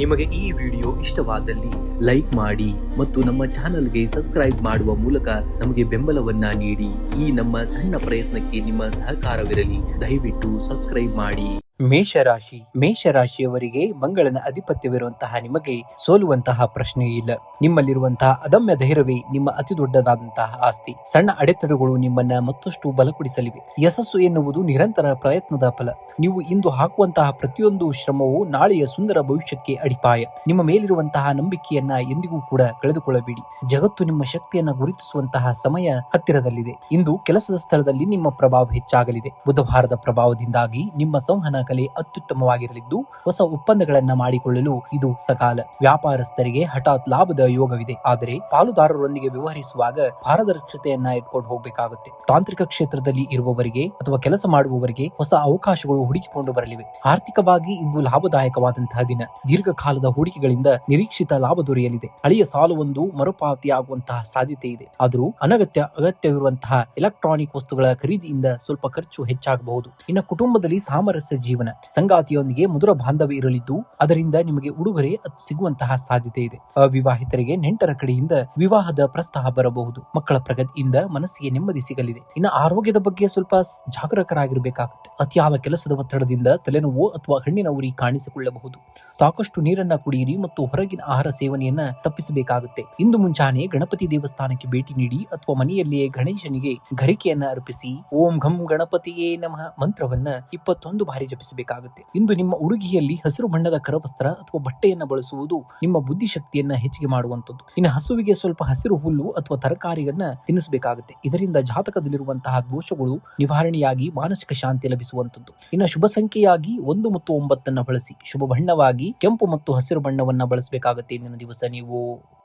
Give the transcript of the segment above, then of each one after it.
ನಿಮಗೆ ಈ ವಿಡಿಯೋ ಇಷ್ಟವಾದಲ್ಲಿ ಲೈಕ್ ಮಾಡಿ ಮತ್ತು ನಮ್ಮ ಚಾನೆಲ್ಗೆ ಸಬ್ಸ್ಕ್ರೈಬ್ ಮಾಡುವ ಮೂಲಕ ನಮಗೆ ಬೆಂಬಲವನ್ನ ನೀಡಿ. ಈ ನಮ್ಮ ಸಣ್ಣ ಪ್ರಯತ್ನಕ್ಕೆ ನಿಮ್ಮ ಸಹಕಾರವಿರಲಿ. ದಯವಿಟ್ಟು ಸಬ್ಸ್ಕ್ರೈಬ್ ಮಾಡಿ. ಮೇಷರಾಶಿಯವರಿಗೆ ಮಂಗಳನ ಅಧಿಪತ್ಯವಿರುವಂತಹ ನಿಮಗೆ ಸೋಲುವಂತಹ ಪ್ರಶ್ನೆ ಇಲ್ಲ. ನಿಮ್ಮಲ್ಲಿರುವಂತಹ ಅದಮ್ಯ ಧೈರ್ಯವೇ ನಿಮ್ಮ ಅತಿ ದೊಡ್ಡದಾದಂತಹ ಆಸ್ತಿ. ಸಣ್ಣ ಅಡೆತಡೆಗಳು ನಿಮ್ಮನ್ನ ಮತ್ತಷ್ಟು ಬಲಪಡಿಸಲಿವೆ. ಯಶಸ್ಸು ಎನ್ನುವುದು ನಿರಂತರ ಪ್ರಯತ್ನದ ಫಲ. ನೀವು ಇಂದು ಹಾಕುವಂತಹ ಪ್ರತಿಯೊಂದು ಶ್ರಮವು ನಾಳೆಯ ಸುಂದರ ಭವಿಷ್ಯಕ್ಕೆ ಅಡಿಪಾಯ. ನಿಮ್ಮ ಮೇಲಿರುವಂತಹ ನಂಬಿಕೆಯನ್ನ ಎಂದಿಗೂ ಕೂಡ ಕಳೆದುಕೊಳ್ಳಬೇಡಿ. ಜಗತ್ತು ನಿಮ್ಮ ಶಕ್ತಿಯನ್ನ ಗುರುತಿಸುವಂತಹ ಸಮಯ ಹತ್ತಿರದಲ್ಲಿದೆ. ಇಂದು ಕೆಲಸದ ಸ್ಥಳದಲ್ಲಿ ನಿಮ್ಮ ಪ್ರಭಾವ ಹೆಚ್ಚಾಗಲಿದೆ. ಬುಧವಾರದ ಪ್ರಭಾವದಿಂದಾಗಿ ನಿಮ್ಮ ಸಂವಹನ ಕಲೆ ಅತ್ಯುತ್ತಮವಾಗಿರಲಿದ್ದು ಹೊಸ ಒಪ್ಪಂದಗಳನ್ನ ಮಾಡಿಕೊಳ್ಳಲು ಇದು ಸಕಾಲ. ವ್ಯಾಪಾರಸ್ಥರಿಗೆ ಹಠಾತ್ ಲಾಭದ ಯೋಗವಿದೆ. ಆದರೆ ಪಾಲುದಾರರೊಂದಿಗೆ ವ್ಯವಹರಿಸುವಾಗ ಪಾರದರ್ಶಕತೆಯನ್ನ ಇಟ್ಕೊಂಡು ಹೋಗಬೇಕಾಗುತ್ತೆ. ತಾಂತ್ರಿಕ ಕ್ಷೇತ್ರದಲ್ಲಿ ಇರುವವರಿಗೆ ಅಥವಾ ಕೆಲಸ ಮಾಡುವವರಿಗೆ ಹೊಸ ಅವಕಾಶಗಳು ಹುಡುಕಿಕೊಂಡು ಬರಲಿವೆ. ಆರ್ಥಿಕವಾಗಿ ಇಂದು ಲಾಭದಾಯಕವಾದಂತಹ ದಿನ. ದೀರ್ಘಕಾಲದ ಹೂಡಿಕೆಗಳಿಂದ ನಿರೀಕ್ಷಿತ ಲಾಭ ದೊರೆಯಲಿದೆ. ಹಳೆಯ ಸಾಲವೊಂದು ಮರುಪಾವತಿಯಾಗುವಂತಹ ಸಾಧ್ಯತೆ ಇದೆ. ಆದರೂ ಅಗತ್ಯವಿರುವಂತಹ ಎಲೆಕ್ಟ್ರಾನಿಕ್ ವಸ್ತುಗಳ ಖರೀದಿಯಿಂದ ಸ್ವಲ್ಪ ಖರ್ಚು ಹೆಚ್ಚಾಗಬಹುದು. ಇನ್ನು ಕುಟುಂಬದಲ್ಲಿ ಸಾಮರಸ್ಯ ಜೀವನ. ಸಂಗಾತಿಯೊಂದಿಗೆ ಮಧುರ ಬಾಂಧವ್ಯ ಇರಲಿದ್ದು ಅದರಿಂದ ನಿಮಗೆ ಉಡುಗೊರೆ ಸಿಗುವಂತಹ ಸಾಧ್ಯತೆ ಇದೆ. ಅವಿವಾಹಿತರಿಗೆ ನೆಂಟರ ಕಡೆಯಿಂದ ವಿವಾಹದ ಪ್ರಸ್ತಾವ ಬರಬಹುದು. ಮಕ್ಕಳ ಪ್ರಗತಿಯಿಂದ ಮನಸ್ಸಿಗೆ ನೆಮ್ಮದಿ ಸಿಗಲಿದೆ. ಇನ್ನು ಆರೋಗ್ಯದ ಬಗ್ಗೆ ಸ್ವಲ್ಪ ಜಾಗರೂಕರಾಗಿರಬೇಕಾಗುತ್ತೆ. ಅತಿಯಾದ ಕೆಲಸದ ಒತ್ತಡದಿಂದ ತಲೆನೋವು ಅಥವಾ ಹಣ್ಣಿನ ಉರಿ ಕಾಣಿಸಿಕೊಳ್ಳಬಹುದು. ಸಾಕಷ್ಟು ನೀರನ್ನ ಕುಡಿಯಿರಿ ಮತ್ತು ಹೊರಗಿನ ಆಹಾರ ಸೇವನೆಯನ್ನ ತಪ್ಪಿಸಬೇಕಾಗುತ್ತೆ. ಇಂದು ಮುಂಚಾನೆ ಗಣಪತಿ ದೇವಸ್ಥಾನಕ್ಕೆ ಭೇಟಿ ನೀಡಿ ಅಥವಾ ಮನೆಯಲ್ಲಿಯೇ ಗಣೇಶನಿಗೆ ಗರಿಕೆಯನ್ನ ಅರ್ಪಿಸಿ ಓಂ ಘಂ ಗಣಪತಿಯೇ ನಮಃ ಮಂತ್ರವನ್ನ 21 ಬಾರಿ ಜಪಿಸಬೇಕಾಗುತ್ತೆ. ಇಂದು ನಿಮ್ಮ ಉಡುಗೆಯಲ್ಲಿ ಹಸಿರು ಬಣ್ಣದ ಕರವಸ್ತ್ರ ಅಥವಾ ಬಟ್ಟೆಯನ್ನ ಬಳಸುವುದು ನಿಮ್ಮ ಬುದ್ಧಿಶಕ್ತಿಯನ್ನ ಹೆಚ್ಚಿಗೆ ಮಾಡುವಂತದ್ದು. ಇನ್ನು ಹಸುವಿಗೆ ಸ್ವಲ್ಪ ಹಸಿರು ಹುಲ್ಲು ಅಥವಾ ತರಕಾರಿಯನ್ನ ತಿನ್ನಿಸಬೇಕಾಗುತ್ತೆ. ಇದರಿಂದ ಜಾತಕದಲ್ಲಿರುವಂತಹ ದೋಷಗಳು ನಿವಾರಣೆಯಾಗಿ ಮಾನಸಿಕ ಶಾಂತಿ ಲಭಿಸುವಂತದ್ದು. ಇನ್ನು ಶುಭ ಸಂಖ್ಯೆಯಾಗಿ 1 ಮತ್ತು 9 ಬಳಸಿ. ಶುಭ ಬಣ್ಣವಾಗಿ ಕೆಂಪು ಮತ್ತು ಹಸಿರು ಬಣ್ಣವನ್ನ ಬಳಸಬೇಕಾಗುತ್ತೆ. ಇಂದಿನ ದಿವಸ ನೀವು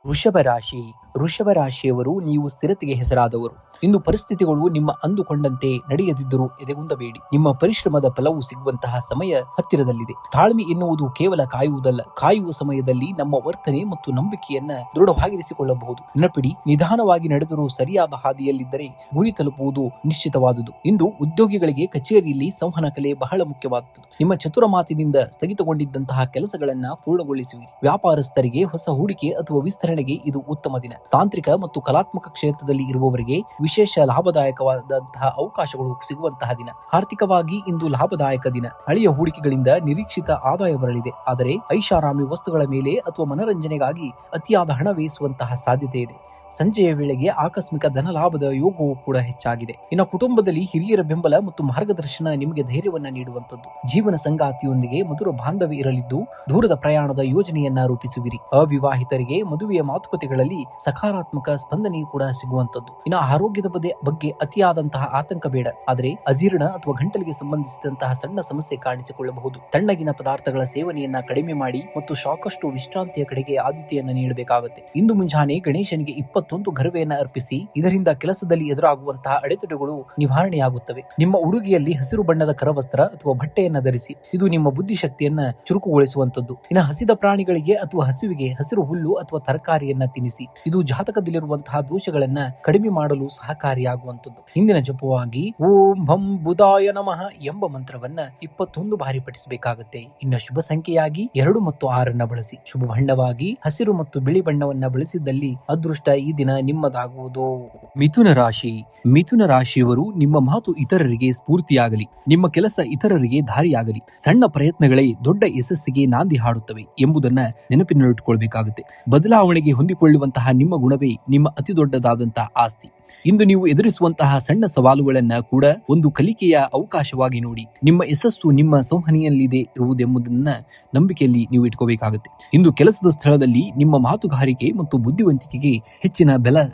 ವೃಷಭ ರಾಶಿಯವರು ನೀವು ಸ್ಥಿರತೆಗೆ ಹೆಸರಾದವರು. ಇಂದು ಪರಿಸ್ಥಿತಿಗಳು ನಿಮ್ಮ ಅಂದುಕೊಂಡಂತೆ ನಡೆಯದಿದ್ದರೂ ಎದೆಗುಂದಬೇಡಿ. ನಿಮ್ಮ ಪರಿಶ್ರಮದ ಫಲವು ಸಿಗುವಂತಹ ಸಮಯ ಹತ್ತಿರದಲ್ಲಿದೆ. ತಾಳ್ಮೆ ಎನ್ನುವುದು ಕೇವಲ ಕಾಯುವುದಲ್ಲ. ಕಾಯುವ ಸಮಯದಲ್ಲಿ ನಮ್ಮ ವರ್ತನೆ ಮತ್ತು ನಂಬಿಕೆಯನ್ನ ದೃಢವಾಗಿರಿಸಿಕೊಳ್ಳಬಹುದು. ನೆನಪಿಡಿ, ನಿಧಾನವಾಗಿ ನಡೆದರೂ ಸರಿಯಾದ ಹಾದಿಯಲ್ಲಿದ್ದರೆ ಗುರಿ ತಲುಪುವುದು ನಿಶ್ಚಿತವಾದುದು. ಇಂದು ಉದ್ಯೋಗಿಗಳಿಗೆ ಕಚೇರಿಯಲ್ಲಿ ಸಂವಹನ ಕಲೆ ಬಹಳ ಮುಖ್ಯವಾದುದು. ನಿಮ್ಮ ಚತುರ ಮಾತಿನಿಂದ ಸ್ಥಗಿತಗೊಂಡಿದ್ದಂತಹ ಕೆಲಸಗಳನ್ನ ಪೂರ್ಣಗೊಳಿಸುವಿರಿ. ವ್ಯಾಪಾರಸ್ಥರಿಗೆ ಹೊಸ ಹೂಡಿಕೆ ಅಥವಾ ವಿಸ್ತರಣೆಗೆ ಇದು ಉತ್ತಮ ದಿನ. ತಾಂತ್ರಿಕ ಮತ್ತು ಕಲಾತ್ಮಕ ಕ್ಷೇತ್ರದಲ್ಲಿ ಇರುವವರಿಗೆ ವಿಶೇಷ ಲಾಭದಾಯಕವಾದಂತಹ ಅವಕಾಶಗಳು ಸಿಗುವಂತಹ ದಿನ. ಆರ್ಥಿಕವಾಗಿ ಇಂದು ಲಾಭದಾಯಕ ದಿನ. ಹಳೆಯ ಹೂಡಿಕೆಗಳಿಂದ ನಿರೀಕ್ಷಿತ ಆದಾಯ ಬರಲಿದೆ. ಆದರೆ ಐಷಾರಾಮಿ ವಸ್ತುಗಳ ಮೇಲೆ ಅಥವಾ ಮನರಂಜನೆಗಾಗಿ ಅತಿಯಾದ ಹಣ ವ್ಯಯಿಸುವಂತಹ ಸಾಧ್ಯತೆ ಇದೆ. ಸಂಜೆಯ ವೇಳೆಗೆ ಆಕಸ್ಮಿಕ ಧನ ಲಾಭದ ಯೋಗವೂ ಕೂಡ ಹೆಚ್ಚಾಗಿದೆ. ಇನ್ನು ಕುಟುಂಬದಲ್ಲಿ ಹಿರಿಯರ ಬೆಂಬಲ ಮತ್ತು ಮಾರ್ಗದರ್ಶನ ನಿಮಗೆ ಧೈರ್ಯವನ್ನ ನೀಡುವಂತದ್ದು. ಜೀವನ ಸಂಗಾತಿಯೊಂದಿಗೆ ಮಧುರ ಬಾಂಧವ್ಯ ಇರಲಿದ್ದು ದೂರದ ಪ್ರಯಾಣದ ಯೋಜನೆಯನ್ನ ರೂಪಿಸುವಿರಿ. ಅವಿವಾಹಿತರಿಗೆ ಮದುವೆಯ ಮಾತುಕತೆಗಳಲ್ಲಿ ಸಕಾರಾತ್ಮಕ ಸ್ಪಂದನೆ ಕೂಡ ಸಿಗುವಂತದ್ದು. ಇನ್ನು ಆರೋಗ್ಯದ ಬಗ್ಗೆ ಅತಿಯಾದಂತಹ ಆತಂಕ ಬೇಡ. ಆದರೆ ಅಜೀರ್ಣ ಅಥವಾ ಗಂಟಲಿಗೆ ಸಂಬಂಧಿಸಿದಂತಹ ಸಣ್ಣ ಸಮಸ್ಯೆ ಕಾಣಿಸಿಕೊಳ್ಳಬಹುದು. ತಣ್ಣಗಿನ ಪದಾರ್ಥಗಳ ಸೇವನೆಯನ್ನ ಕಡಿಮೆ ಮಾಡಿ ಮತ್ತು ಸಾಕಷ್ಟು ವಿಶ್ರಾಂತಿಯ ಕಡೆಗೆ ಆದ್ಯತೆಯನ್ನ ನೀಡಬೇಕಾಗುತ್ತೆ. ಇಂದು ಮುಂಜಾನೆ ಗಣೇಶನಿಗೆ 21 ಗರವೆಯನ್ನ ಅರ್ಪಿಸಿ. ಇದರಿಂದ ಕೆಲಸದಲ್ಲಿ ಎದುರಾಗುವಂತಹ ಅಡೆತಡೆಗಳು ನಿವಾರಣೆಯಾಗುತ್ತವೆ. ನಿಮ್ಮ ಉಡುಗೆಯಲ್ಲಿ ಹಸಿರು ಬಣ್ಣದ ಕರವಸ್ತ್ರ ಅಥವಾ ಬಟ್ಟೆಯನ್ನ ಧರಿಸಿ. ಇದು ನಿಮ್ಮ ಬುದ್ಧಿಶಕ್ತಿಯನ್ನ ಚುರುಕುಗೊಳಿಸುವಂತದ್ದು. ಇನ್ನು ಹಸಿದ ಪ್ರಾಣಿಗಳಿಗೆ ಅಥವಾ ಹಸುವಿಗೆ ಹಸಿರು ಹುಲ್ಲು ಅಥವಾ ತರಕಾರಿಯನ್ನ ತಿನ್ನಿಸಿ. ಇದು ಜಾತಕದಲ್ಲಿರುವಂತಹ ದೋಷಗಳನ್ನ ಕಡಿಮೆ ಮಾಡಲು ಸಹಕಾರಿಯಾಗುವಂತದ್ದು. ಇಂದಿನ ಜಪವಾಗಿ ಓಂ ಭಂ ಬುಧಾಯ ನಮಃ ಎಂಬ ಮಂತ್ರವನ್ನ 21 ಬಾರಿ ಪಠಿಸಬೇಕಾಗುತ್ತೆ. ಇನ್ನು ಶುಭ ಸಂಖ್ಯೆಯಾಗಿ 2 ಮತ್ತು 6 ಬಳಸಿ. ಶುಭ ಬಣ್ಣವಾಗಿ ಹಸಿರು ಮತ್ತು ಬಿಳಿ ಬಣ್ಣವನ್ನ ಬಳಸಿದ್ದಲ್ಲಿ ಅದೃಷ್ಟ ಈ ದಿನ ನಿಮ್ಮದಾಗುವುದು. ಮಿಥುನ ರಾಶಿಯವರು ನಿಮ್ಮ ಮಾತು ಇತರರಿಗೆ ಸ್ಫೂರ್ತಿಯಾಗಲಿ. ನಿಮ್ಮ ಕೆಲಸ ಇತರರಿಗೆ ದಾರಿಯಾಗಲಿ. ಸಣ್ಣ ಪ್ರಯತ್ನಗಳೇ ದೊಡ್ಡ ಯಶಸ್ಸಿಗೆ ನಾಂದಿ ಹಾಡುತ್ತವೆ ಎಂಬುದನ್ನ ನೆನಪಿನಲ್ಲಿಟ್ಟುಕೊಳ್ಬೇಕಾಗುತ್ತೆ. ಬದಲಾವಣೆಗೆ ಹೊಂದಿಕೊಳ್ಳುವಂತಹ ನಿಮ್ಮ ಗುಣವೇ ನಿಮ್ಮ ಅತಿ ದೊಡ್ಡದಾದಂತಹ ಆಸ್ತಿ. ಇಂದು ನೀವು ಎದುರಿಸುವಂತಹ ಸಣ್ಣ ಸವಾಲುಗಳನ್ನ ಕೂಡ ಒಂದು ಕಲಿಕೆಯ ಅವಕಾಶವಾಗಿ ನೋಡಿ. ನಿಮ್ಮ ಯಶಸ್ಸು ನಿಮ್ಮ ಸಂವಹನೆಯಲ್ಲಿದೆ ಇರುವುದೆಂಬುದನ್ನ ನಂಬಿಕೆಯಲ್ಲಿ ನೀವು ಇಟ್ಕೋಬೇಕಾಗುತ್ತೆ. ಇಂದು ಕೆಲಸದ ಸ್ಥಳದಲ್ಲಿ ನಿಮ್ಮ ಮಾತುಗಾರಿಕೆ ಮತ್ತು ಬುದ್ಧಿವಂತಿಕೆಗೆ ಹೆಚ್ಚಿನ ಬೆಲೆ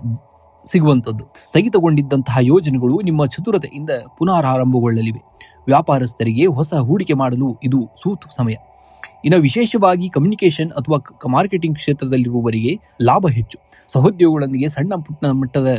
ಸಿಗುವಂಥದ್ದು. ಸ್ಥಗಿತಗೊಂಡಿದ್ದಂತಹ ಯೋಜನೆಗಳು ನಿಮ್ಮ ಚತುರತೆಯಿಂದ ಪುನರಾರಂಭಗೊಳ್ಳಲಿವೆ. ವ್ಯಾಪಾರಸ್ಥರಿಗೆ ಹೊಸ ಹೂಡಿಕೆ ಮಾಡಲು ಇದು ಸೂಕ್ತ ಸಮಯ. ಇನ್ನು ವಿಶೇಷವಾಗಿ ಕಮ್ಯುನಿಕೇಶನ್ ಅಥವಾ ಮಾರ್ಕೆಟಿಂಗ್ ಕ್ಷೇತ್ರದಲ್ಲಿರುವವರಿಗೆ ಲಾಭ ಹೆಚ್ಚು. ಸಹೋದ್ಯೋಗಿಗಳೊಂದಿಗೆ ಸಣ್ಣ ಪುಟ್ಟ ಮಟ್ಟದ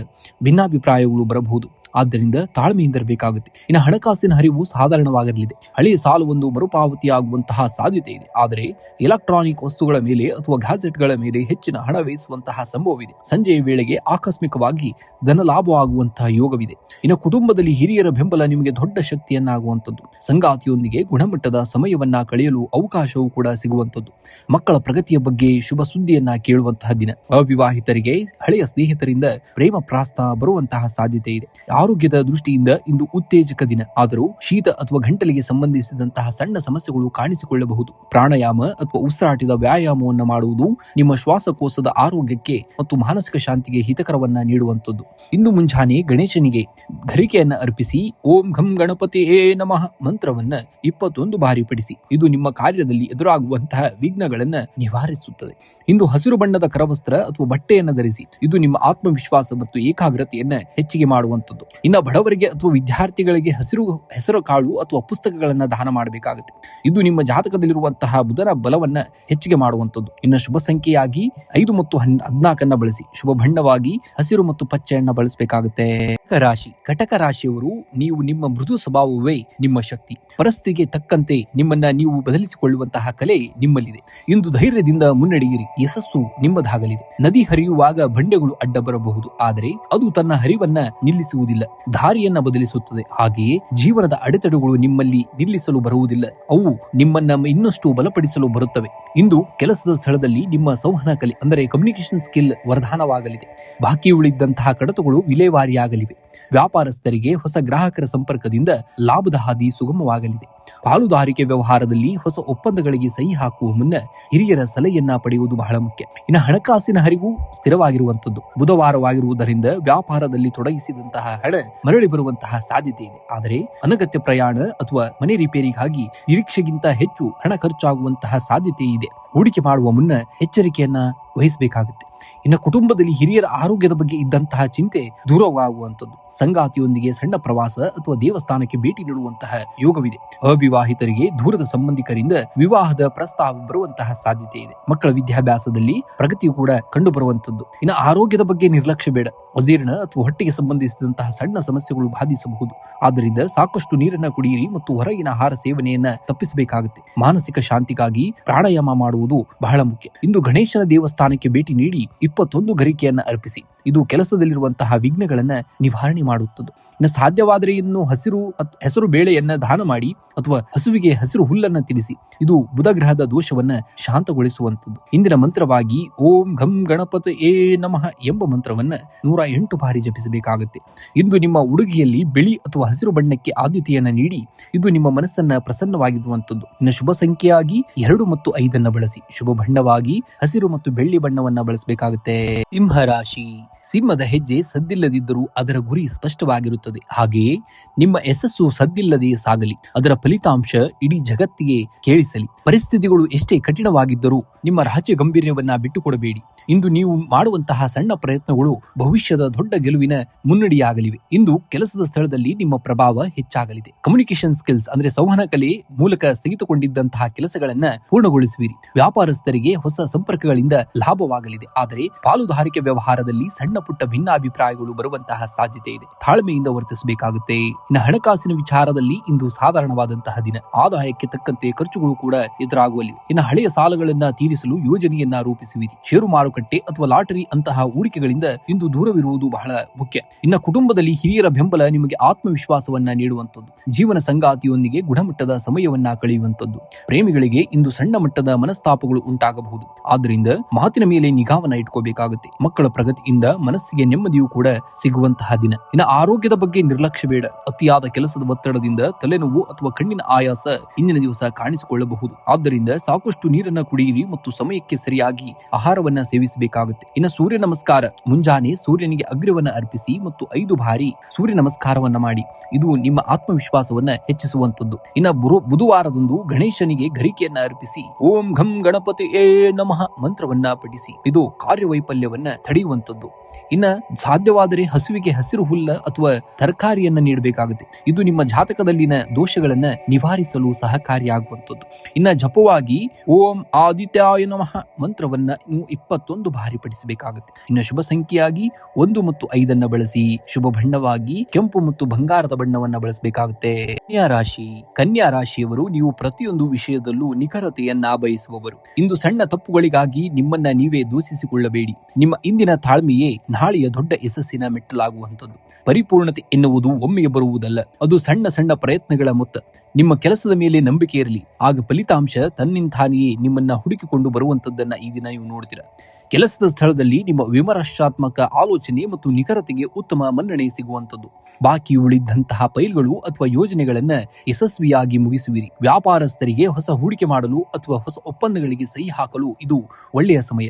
ಭಿನ್ನಾಭಿಪ್ರಾಯಗಳು ಬರಬಹುದು. ಆದ್ದರಿಂದ ತಾಳ್ಮೆಯಿಂದಿರಬೇಕಾಗುತ್ತೆ. ಇನ್ನು ಹಣಕಾಸಿನ ಹರಿವು ಸಾಧಾರಣವಾಗಿರಲಿದೆ. ಹಳೆಯ ಸಾಲವೊಂದು ಮರುಪಾವತಿಯಾಗುವಂತಹ ಸಾಧ್ಯತೆ ಇದೆ. ಆದರೆ ಎಲೆಕ್ಟ್ರಾನಿಕ್ ವಸ್ತುಗಳ ಮೇಲೆ ಅಥವಾ ಗ್ಯಾಜೆಟ್ಗಳ ಮೇಲೆ ಹೆಚ್ಚಿನ ಹಣ ವ್ಯಯಿಸುವಂತಹ ಸಂಭವವಿದೆ. ಸಂಜೆಯ ವೇಳೆಗೆ ಆಕಸ್ಮಿಕವಾಗಿ ಧನ ಲಾಭವಾಗುವಂತಹ ಯೋಗವಿದೆ. ಇನ್ನು ಕುಟುಂಬದಲ್ಲಿ ಹಿರಿಯರ ಬೆಂಬಲ ನಿಮಗೆ ದೊಡ್ಡ ಶಕ್ತಿಯನ್ನಾಗುವಂಥದ್ದು. ಸಂಗಾತಿಯೊಂದಿಗೆ ಗುಣಮಟ್ಟದ ಸಮಯವನ್ನ ಕಳೆಯಲು ಅವಕಾಶವೂ ಕೂಡ ಸಿಗುವಂಥದ್ದು. ಮಕ್ಕಳ ಪ್ರಗತಿಯ ಬಗ್ಗೆ ಶುಭ ಸುದ್ದಿಯನ್ನ ಕೇಳುವಂತಹ ದಿನ. ಅವಿವಾಹಿತರಿಗೆ ಹಳೆಯ ಸ್ನೇಹಿತರಿಂದ ಪ್ರೇಮ ಪ್ರಾಸ್ತಾವ ಬರುವಂತಹ ಸಾಧ್ಯತೆ ಇದೆ. ಆರೋಗ್ಯದ ದೃಷ್ಟಿಯಿಂದ ಇಂದು ಉತ್ತೇಜಕ ದಿನ. ಆದರೂ ಶೀತ ಅಥವಾ ಗಂಟಲಿಗೆ ಸಂಬಂಧಿಸಿದಂತಹ ಸಣ್ಣ ಸಮಸ್ಯೆಗಳು ಕಾಣಿಸಿಕೊಳ್ಳಬಹುದು. ಪ್ರಾಣಾಯಾಮ ಅಥವಾ ಉಸಿರಾಟದ ವ್ಯಾಯಾಮವನ್ನು ಮಾಡುವುದು ನಿಮ್ಮ ಶ್ವಾಸಕೋಶದ ಆರೋಗ್ಯಕ್ಕೆ ಮತ್ತು ಮಾನಸಿಕ ಶಾಂತಿಗೆ ಹಿತಕರವನ್ನ ನೀಡುವಂಥದ್ದು. ಇಂದು ಮುಂಜಾನೆ ಗಣೇಶನಿಗೆ ಘರಿಕೆಯನ್ನ ಅರ್ಪಿಸಿ ಓಂ ಘಂ ಗಣಪತಿಯೇ ನಮಃ ಮಂತ್ರವನ್ನ 21 ಬಾರಿ ಪಡಿಸಿ. ಇದು ನಿಮ್ಮ ಕಾರ್ಯದಲ್ಲಿ ಎದುರಾಗುವಂತಹ ವಿಘ್ನಗಳನ್ನ ನಿವಾರಿಸುತ್ತದೆ. ಇಂದು ಹಸಿರು ಬಣ್ಣದ ಕರವಸ್ತ್ರ ಅಥವಾ ಬಟ್ಟೆಯನ್ನ ಧರಿಸಿ. ಇದು ನಿಮ್ಮ ಆತ್ಮವಿಶ್ವಾಸ ಮತ್ತು ಏಕಾಗ್ರತೆಯನ್ನ ಹೆಚ್ಚಿಗೆ ಮಾಡುವಂಥದ್ದು. ಇನ್ನು ಬಡವರಿಗೆ ಅಥವಾ ವಿದ್ಯಾರ್ಥಿಗಳಿಗೆ ಹೆಸರು ಕಾಳು ಅಥವಾ ಪುಸ್ತಕಗಳನ್ನ ದಾನ ಮಾಡಬೇಕಾಗುತ್ತೆ. ಇದು ನಿಮ್ಮ ಜಾತಕದಲ್ಲಿರುವಂತಹ ಬುಧನ ಬಲವನ್ನ ಹೆಚ್ಚಿಗೆ ಮಾಡುವಂಥದ್ದು. ಇನ್ನು ಶುಭ ಸಂಖ್ಯೆಯಾಗಿ 5 ಮತ್ತು 14 ಬಳಸಿ. ಶುಭ ಬಣ್ಣವಾಗಿ ಹಸಿರು ಮತ್ತು ಪಚ್ಚೆಯನ್ನ ಬಳಸಬೇಕಾಗುತ್ತೆ. ಕಟಕ ರಾಶಿಯವರು, ನೀವು ನಿಮ್ಮ ಮೃದು ಸ್ವಭಾವವೇ ನಿಮ್ಮ ಶಕ್ತಿ. ಪರಿಸ್ಥಿತಿಗೆ ತಕ್ಕಂತೆ ನಿಮ್ಮನ್ನ ನೀವು ಬದಲಿಸಿಕೊಳ್ಳುವಂತಹ ಕಲೆ ನಿಮ್ಮಲ್ಲಿದೆ. ಇಂದು ಧೈರ್ಯದಿಂದ ಮುನ್ನಡೆಯಿರಿ. ಯಶಸ್ಸು ನಿಮ್ಮದಾಗಲಿದೆ. ನದಿ ಹರಿಯುವಾಗ ಬಂಡೆಗಳು ಅಡ್ಡ ಬರಬಹುದು, ಆದರೆ ಅದು ತನ್ನ ಹರಿವನ್ನ ನಿಲ್ಲಿಸುವುದಿಲ್ಲ, ದಾರಿಯನ್ನ ಬದಲಿಸುತ್ತದೆ. ಹಾಗೆಯೇ ಜೀವನದ ಅಡೆತಡೆಗಳು ನಿಮ್ಮಲ್ಲಿ ನಿಲ್ಲಿಸಲು ಬರುವುದಿಲ್ಲ, ಅವು ನಿಮ್ಮನ್ನ ಇನ್ನಷ್ಟು ಬಲಪಡಿಸಲು ಬರುತ್ತವೆ. ಇಂದು ಕೆಲಸದ ಸ್ಥಳದಲ್ಲಿ ನಿಮ್ಮ ಸಂವಹನ ಕಲೆ ಅಂದರೆ ಕಮ್ಯುನಿಕೇಶನ್ ಸ್ಕಿಲ್ ವರದಾನವಾಗಲಿದೆ. ಬಾಕಿ ಉಳಿದಂತಹ ಕಡತಗಳು ವಿಲೇವಾರಿಯಾಗಲಿವೆ. ವ್ಯಾಪಾರಸ್ಥರಿಗೆ ಹೊಸ ಗ್ರಾಹಕರ ಸಂಪರ್ಕದಿಂದ ಲಾಭದ ಹಾದಿ ಸುಗಮವಾಗಲಿದೆ. ಪಾಲುದಾರಿಕೆ ವ್ಯವಹಾರದಲ್ಲಿ ಹೊಸ ಒಪ್ಪಂದಗಳಿಗೆ ಸಹಿ ಹಾಕುವ ಮುನ್ನ ಹಿರಿಯರ ಸಲಹೆಯನ್ನ ಪಡೆಯುವುದು ಬಹಳ ಮುಖ್ಯ. ಇನ್ನು ಹಣಕಾಸಿನ ಹರಿವು ಸ್ಥಿರವಾಗಿರುವಂತದ್ದು. ಬುಧವಾರವಾಗಿರುವುದರಿಂದ ವ್ಯಾಪಾರದಲ್ಲಿ ತೊಡಗಿಸಿದಂತಹ ಹಣ ಮರಳಿ ಬರುವಂತಹ ಸಾಧ್ಯತೆ ಇದೆ. ಆದರೆ ಅನಗತ್ಯ ಪ್ರಯಾಣ ಅಥವಾ ಮನೆ ರಿಪೇರಿಗಾಗಿ ನಿರೀಕ್ಷೆಗಿಂತ ಹೆಚ್ಚು ಹಣ ಖರ್ಚಾಗುವಂತಹ ಸಾಧ್ಯತೆ ಇದೆ. ಹೂಡಿಕೆ ಮಾಡುವ ಮುನ್ನ ಎಚ್ಚರಿಕೆಯನ್ನ ವಹಿಸಬೇಕಾಗುತ್ತೆ. ಇನ್ನು ಕುಟುಂಬದಲ್ಲಿ ಹಿರಿಯರ ಆರೋಗ್ಯದ ಬಗ್ಗೆ ಇದ್ದಂತಹ ಚಿಂತೆ ದೂರವಾಗುವಂಥದ್ದು. ಸಂಗಾತಿಯೊಂದಿಗೆ ಸಣ್ಣ ಪ್ರವಾಸ ಅಥವಾ ದೇವಸ್ಥಾನಕ್ಕೆ ಭೇಟಿ ನೀಡುವಂತಹ ಯೋಗವಿದೆ. ಅವಿವಾಹಿತರಿಗೆ ದೂರದ ಸಂಬಂಧಿಕರಿಂದ ವಿವಾಹದ ಪ್ರಸ್ತಾವ ಬರುವಂತಹ ಸಾಧ್ಯತೆ ಇದೆ. ಮಕ್ಕಳ ವಿದ್ಯಾಭ್ಯಾಸದಲ್ಲಿ ಪ್ರಗತಿಯು ಕೂಡ ಕಂಡು ಬರುವಂತದ್ದು. ಇನ್ನು ಆರೋಗ್ಯದ ಬಗ್ಗೆ ನಿರ್ಲಕ್ಷ್ಯ ಬೇಡ. ಅಜೀರ್ಣ ಅಥವಾ ಹೊಟ್ಟೆಗೆ ಸಂಬಂಧಿಸಿದಂತಹ ಸಣ್ಣ ಸಮಸ್ಯೆಗಳು ಬಾಧಿಸಬಹುದು. ಆದ್ದರಿಂದ ಸಾಕಷ್ಟು ನೀರನ್ನ ಕುಡಿಯಿರಿ ಮತ್ತು ಹೊರಗಿನ ಆಹಾರ ಸೇವನೆಯನ್ನ ತಪ್ಪಿಸಬೇಕಾಗುತ್ತೆ. ಮಾನಸಿಕ ಶಾಂತಿಗಾಗಿ ಪ್ರಾಣಾಯಾಮ ಮಾಡುವುದು ಬಹಳ ಮುಖ್ಯ. ಇಂದು ಗಣೇಶನ ದೇವಸ್ಥಾನಕ್ಕೆ ಭೇಟಿ ನೀಡಿ 21 ಗರಿಕೆಯನ್ನ ಅರ್ಪಿಸಿ. ಇದು ಕೆಲಸದಲ್ಲಿರುವಂತಹ ವಿಘ್ನಗಳನ್ನ ನಿವಾರಣೆ ಮಾಡುತ್ತದೆ. ಇನ್ನು ಸಾಧ್ಯವಾದರೆ ಇನ್ನು ಹೆಸರು ಬೇಳೆಯನ್ನ ದಾನ ಮಾಡಿ ಅಥವಾ ಹಸುವಿಗೆ ಹಸಿರು ಹುಲ್ಲನ್ನ ತಿನ್ನಿಸಿ. ಇದು ಬುಧ ಗ್ರಹದ ದೋಷವನ್ನ ಶಾಂತಗೊಳಿಸುವಂಥದ್ದು. ಇಂದಿನ ಮಂತ್ರವಾಗಿ ಓಂ ಘಂ ಗಣಪತಿಯೇ ನಮಃ ಎಂಬ ಮಂತ್ರವನ್ನ 108 ಬಾರಿ ಜಪಿಸಬೇಕಾಗುತ್ತೆ. ಇಂದು ನಿಮ್ಮ ಉಡುಗೆಯಲ್ಲಿ ಬಿಳಿ ಅಥವಾ ಹಸಿರು ಬಣ್ಣಕ್ಕೆ ಆದ್ಯತೆಯನ್ನ ನೀಡಿ. ಇದು ನಿಮ್ಮ ಮನಸ್ಸನ್ನ ಪ್ರಸನ್ನವಾಗಿರುವಂಥದ್ದು. ಇನ್ನು ಶುಭ ಸಂಖ್ಯೆಯಾಗಿ 2 ಮತ್ತು 5 ಬಳಸಿ. ಶುಭ ಬಣ್ಣವಾಗಿ ಹಸಿರು ಮತ್ತು ಬೆಳ್ಳಿ ಬಣ್ಣವನ್ನ ಬಳಸಬೇಕಾಗುತ್ತೆ. ಸಿಂಹ ರಾಶಿ. ಸಿಂಹದ ಹೆಜ್ಜೆ ಸದ್ದಿಲ್ಲದಿದ್ದರೂ ಅದರ ಗುರಿ ಸ್ಪಷ್ಟವಾಗಿರುತ್ತದೆ. ಹಾಗೆಯೇ ನಿಮ್ಮ ಯಶಸ್ಸು ಸದ್ದಿಲ್ಲದೆ ಸಾಗಲಿ, ಅದರ ಫಲಿತಾಂಶ ಇಡೀ ಜಗತ್ತಿಗೆ ಕೇಳಿಸಲಿ. ಪರಿಸ್ಥಿತಿಗಳು ಎಷ್ಟೇ ಕಠಿಣವಾಗಿದ್ದರೂ ನಿಮ್ಮ ರಾಜ್ಯ ಗಂಭೀರ್ಯವನ್ನ ಬಿಟ್ಟುಕೊಡಬೇಡಿ. ಇಂದು ನೀವು ಮಾಡುವಂತಹ ಸಣ್ಣ ಪ್ರಯತ್ನಗಳು ಭವಿಷ್ಯದ ದೊಡ್ಡ ಗೆಲುವಿನ ಮುನ್ನಡಿಯಾಗಲಿವೆ. ಇಂದು ಕೆಲಸದ ಸ್ಥಳದಲ್ಲಿ ನಿಮ್ಮ ಪ್ರಭಾವ ಹೆಚ್ಚಾಗಲಿದೆ. ಕಮ್ಯುನಿಕೇಶನ್ ಸ್ಕಿಲ್ಸ್ ಅಂದ್ರೆ ಸಂವಹನ ಕಲೆ ಮೂಲಕ ಸ್ಥಗಿತಗೊಂಡಿದ್ದಂತಹ ಕೆಲಸಗಳನ್ನ ಪೂರ್ಣಗೊಳಿಸುವಿರಿ. ವ್ಯಾಪಾರಸ್ಥರಿಗೆ ಹೊಸ ಸಂಪರ್ಕಗಳಿಂದ ಲಾಭವಾಗಲಿದೆ. ಆದರೆ ಪಾಲುದಾರಿಕೆ ವ್ಯವಹಾರದಲ್ಲಿ ಸಣ್ಣ ಪುಟ್ಟ ಭಿನ್ನಾಭಿಪ್ರಾಯಗಳು ಬರುವಂತಹ ಸಾಧ್ಯತೆ ಇದೆ. ತಾಳ್ಮೆಯಿಂದ ವರ್ತಿಸಬೇಕಾಗುತ್ತೆ. ಇನ್ನು ಹಣಕಾಸಿನ ವಿಚಾರದಲ್ಲಿ ಇಂದು ಸಾಧಾರಣವಾದಂತಹ ದಿನ. ಆದಾಯಕ್ಕೆ ತಕ್ಕಂತೆ ಖರ್ಚುಗಳು ಕೂಡ ಎದುರಾಗುವಲ್ಲಿವೆ. ಇನ್ನು ಹಳೆಯ ಸಾಲಗಳನ್ನ ತೀರಿಸಲು ಯೋಜನೆಯನ್ನ ರೂಪಿಸುವಿರಿ. ಷೇರು ಮಾರುಕಟ್ಟೆ ಅಥವಾ ಲಾಟರಿ ಅಂತಹ ಹೂಡಿಕೆಗಳಿಂದ ಇಂದು ದೂರವಿರುವುದು ಬಹಳ ಮುಖ್ಯ. ಇನ್ನು ಕುಟುಂಬದಲ್ಲಿ ಹಿರಿಯರ ಬೆಂಬಲ ನಿಮಗೆ ಆತ್ಮವಿಶ್ವಾಸವನ್ನ ನೀಡುವಂಥದ್ದು. ಜೀವನ ಸಂಗಾತಿಯೊಂದಿಗೆ ಗುಣಮಟ್ಟದ ಸಮಯವನ್ನ ಕಳೆಯುವಂಥದ್ದು. ಪ್ರೇಮಿಗಳಿಗೆ ಇಂದು ಸಣ್ಣ ಮಟ್ಟದ ಮನಸ್ತಾಪಗಳು ಉಂಟಾಗಬಹುದು. ಆದ್ದರಿಂದ ಮಾತಿನ ಮೇಲೆ ನಿಗಾವನ್ನ ಇಟ್ಕೋಬೇಕಾಗುತ್ತೆ. ಮಕ್ಕಳ ಪ್ರಗತಿಯಿಂದ ಮನಸ್ಸಿಗೆ ನೆಮ್ಮದಿಯೂ ಕೂಡ ಸಿಗುವಂತಹ ದಿನ. ಇನ್ನು ಆರೋಗ್ಯದ ಬಗ್ಗೆ ನಿರ್ಲಕ್ಷ್ಯ ಬೇಡ. ಅತಿಯಾದ ಕೆಲಸದ ಒತ್ತಡದಿಂದ ತಲೆನೋವು ಅಥವಾ ಕಣ್ಣಿನ ಆಯಾಸ ಇಂದಿನ ದಿವಸ ಕಾಣಿಸಿಕೊಳ್ಳಬಹುದು. ಆದ್ದರಿಂದ ಸಾಕಷ್ಟು ನೀರನ್ನ ಕುಡಿಯಿರಿ ಮತ್ತು ಸಮಯಕ್ಕೆ ಸರಿಯಾಗಿ ಆಹಾರವನ್ನ ಸೇವಿಸಬೇಕಾಗುತ್ತೆ. ಇನ್ನು ಸೂರ್ಯ ನಮಸ್ಕಾರ. ಮುಂಜಾನೆ ಸೂರ್ಯನಿಗೆ ಅಗ್ರ್ಯವನ್ನ ಅರ್ಪಿಸಿ ಮತ್ತು 5 ಬಾರಿ ಸೂರ್ಯ ನಮಸ್ಕಾರವನ್ನ ಮಾಡಿ. ಇದು ನಿಮ್ಮ ಆತ್ಮವಿಶ್ವಾಸವನ್ನ ಹೆಚ್ಚಿಸುವಂತದ್ದು. ಇನ್ನು ಬುಧವಾರದಂದು ಗಣೇಶನಿಗೆ ಘರಿಕೆಯನ್ನ ಅರ್ಪಿಸಿ ಓಂ ಘಂ ಗಣಪತಿಯೇ ನಮಃ ಮಂತ್ರವನ್ನ ಪಠಿಸಿ. ಇದು ಕಾರ್ಯವೈಫಲ್ಯವನ್ನ ತಡೆಯುವಂತದ್ದು. ಇನ್ನ ಸಾಧ್ಯವಾದರೆ ಹಸುವಿಗೆ ಹಸಿರು ಹುಲ್ಲ ಅಥವಾ ತರಕಾರಿಯನ್ನ ನೀಡಬೇಕಾಗುತ್ತೆ. ಇದು ನಿಮ್ಮ ಜಾತಕದಲ್ಲಿನ ದೋಷಗಳನ್ನ ನಿವಾರಿಸಲು ಸಹಕಾರಿಯಾಗುವಂಥದ್ದು. ಇನ್ನ ಜಪವಾಗಿ ಓಂ ಆದಿತ್ಯಾಯ ನಮಃ ಮಂತ್ರವನ್ನ ನೀವು 21 ಬಾರಿ ಪಠಿಸಬೇಕಾಗುತ್ತೆ. ಇನ್ನು ಶುಭ ಸಂಖ್ಯೆಯಾಗಿ 1 ಮತ್ತು 5 ಬಳಸಿ. ಶುಭ ಬಣ್ಣವಾಗಿ ಕೆಂಪು ಮತ್ತು ಬಂಗಾರದ ಬಣ್ಣವನ್ನ ಬಳಸಬೇಕಾಗುತ್ತೆ. ಕನ್ಯಾ ರಾಶಿಯವರು ನೀವು ಪ್ರತಿಯೊಂದು ವಿಷಯದಲ್ಲೂ ನಿಖರತೆಯನ್ನ ಬಯಸುವವರು. ಇಂದು ಸಣ್ಣ ತಪ್ಪುಗಳಿಗಾಗಿ ನಿಮ್ಮನ್ನ ನೀವೇ ದೂಷಿಸಿಕೊಳ್ಳಬೇಡಿ. ನಿಮ್ಮ ಇಂದಿನ ತಾಳ್ಮೆಯೇ ನಾಳೆಯ ದೊಡ್ಡ ಯಶಸ್ಸಿನ ಮೆಟ್ಟಲಾಗುವಂಥದ್ದು. ಪರಿಪೂರ್ಣತೆ ಎನ್ನುವುದು ಒಮ್ಮೆಗೆ ಬರುವುದಲ್ಲ, ಅದು ಸಣ್ಣ ಸಣ್ಣ ಪ್ರಯತ್ನಗಳ ಮೊತ್ತ. ನಿಮ್ಮ ಕೆಲಸದ ಮೇಲೆ ನಂಬಿಕೆ ಇರಲಿ, ಆಗ ಫಲಿತಾಂಶ ತನ್ನಿಂತಾನೆಯೇ ನಿಮ್ಮನ್ನ ಹುಡುಕಿಕೊಂಡು ಬರುವಂತದ್ದನ್ನ ಈ ದಿನ ನೀವು ನೋಡ್ತೀರಾ. ಕೆಲಸದ ಸ್ಥಳದಲ್ಲಿ ನಿಮ್ಮ ವಿಮರ್ಶಾತ್ಮಕ ಆಲೋಚನೆ ಮತ್ತು ನಿಖರತೆಗೆ ಉತ್ತಮ ಮನ್ನಣೆ ಸಿಗುವಂಥದ್ದು. ಬಾಕಿ ಉಳಿದಂತಹ ಫೈಲ್ಗಳು ಅಥವಾ ಯೋಜನೆಗಳನ್ನ ಯಶಸ್ವಿಯಾಗಿ ಮುಗಿಸುವಿರಿ. ವ್ಯಾಪಾರಸ್ಥರಿಗೆ ಹೊಸ ಹೂಡಿಕೆ ಮಾಡಲು ಅಥವಾ ಹೊಸ ಒಪ್ಪಂದಗಳಿಗೆ ಸಹಿ ಹಾಕಲು ಇದು ಒಳ್ಳೆಯ ಸಮಯ.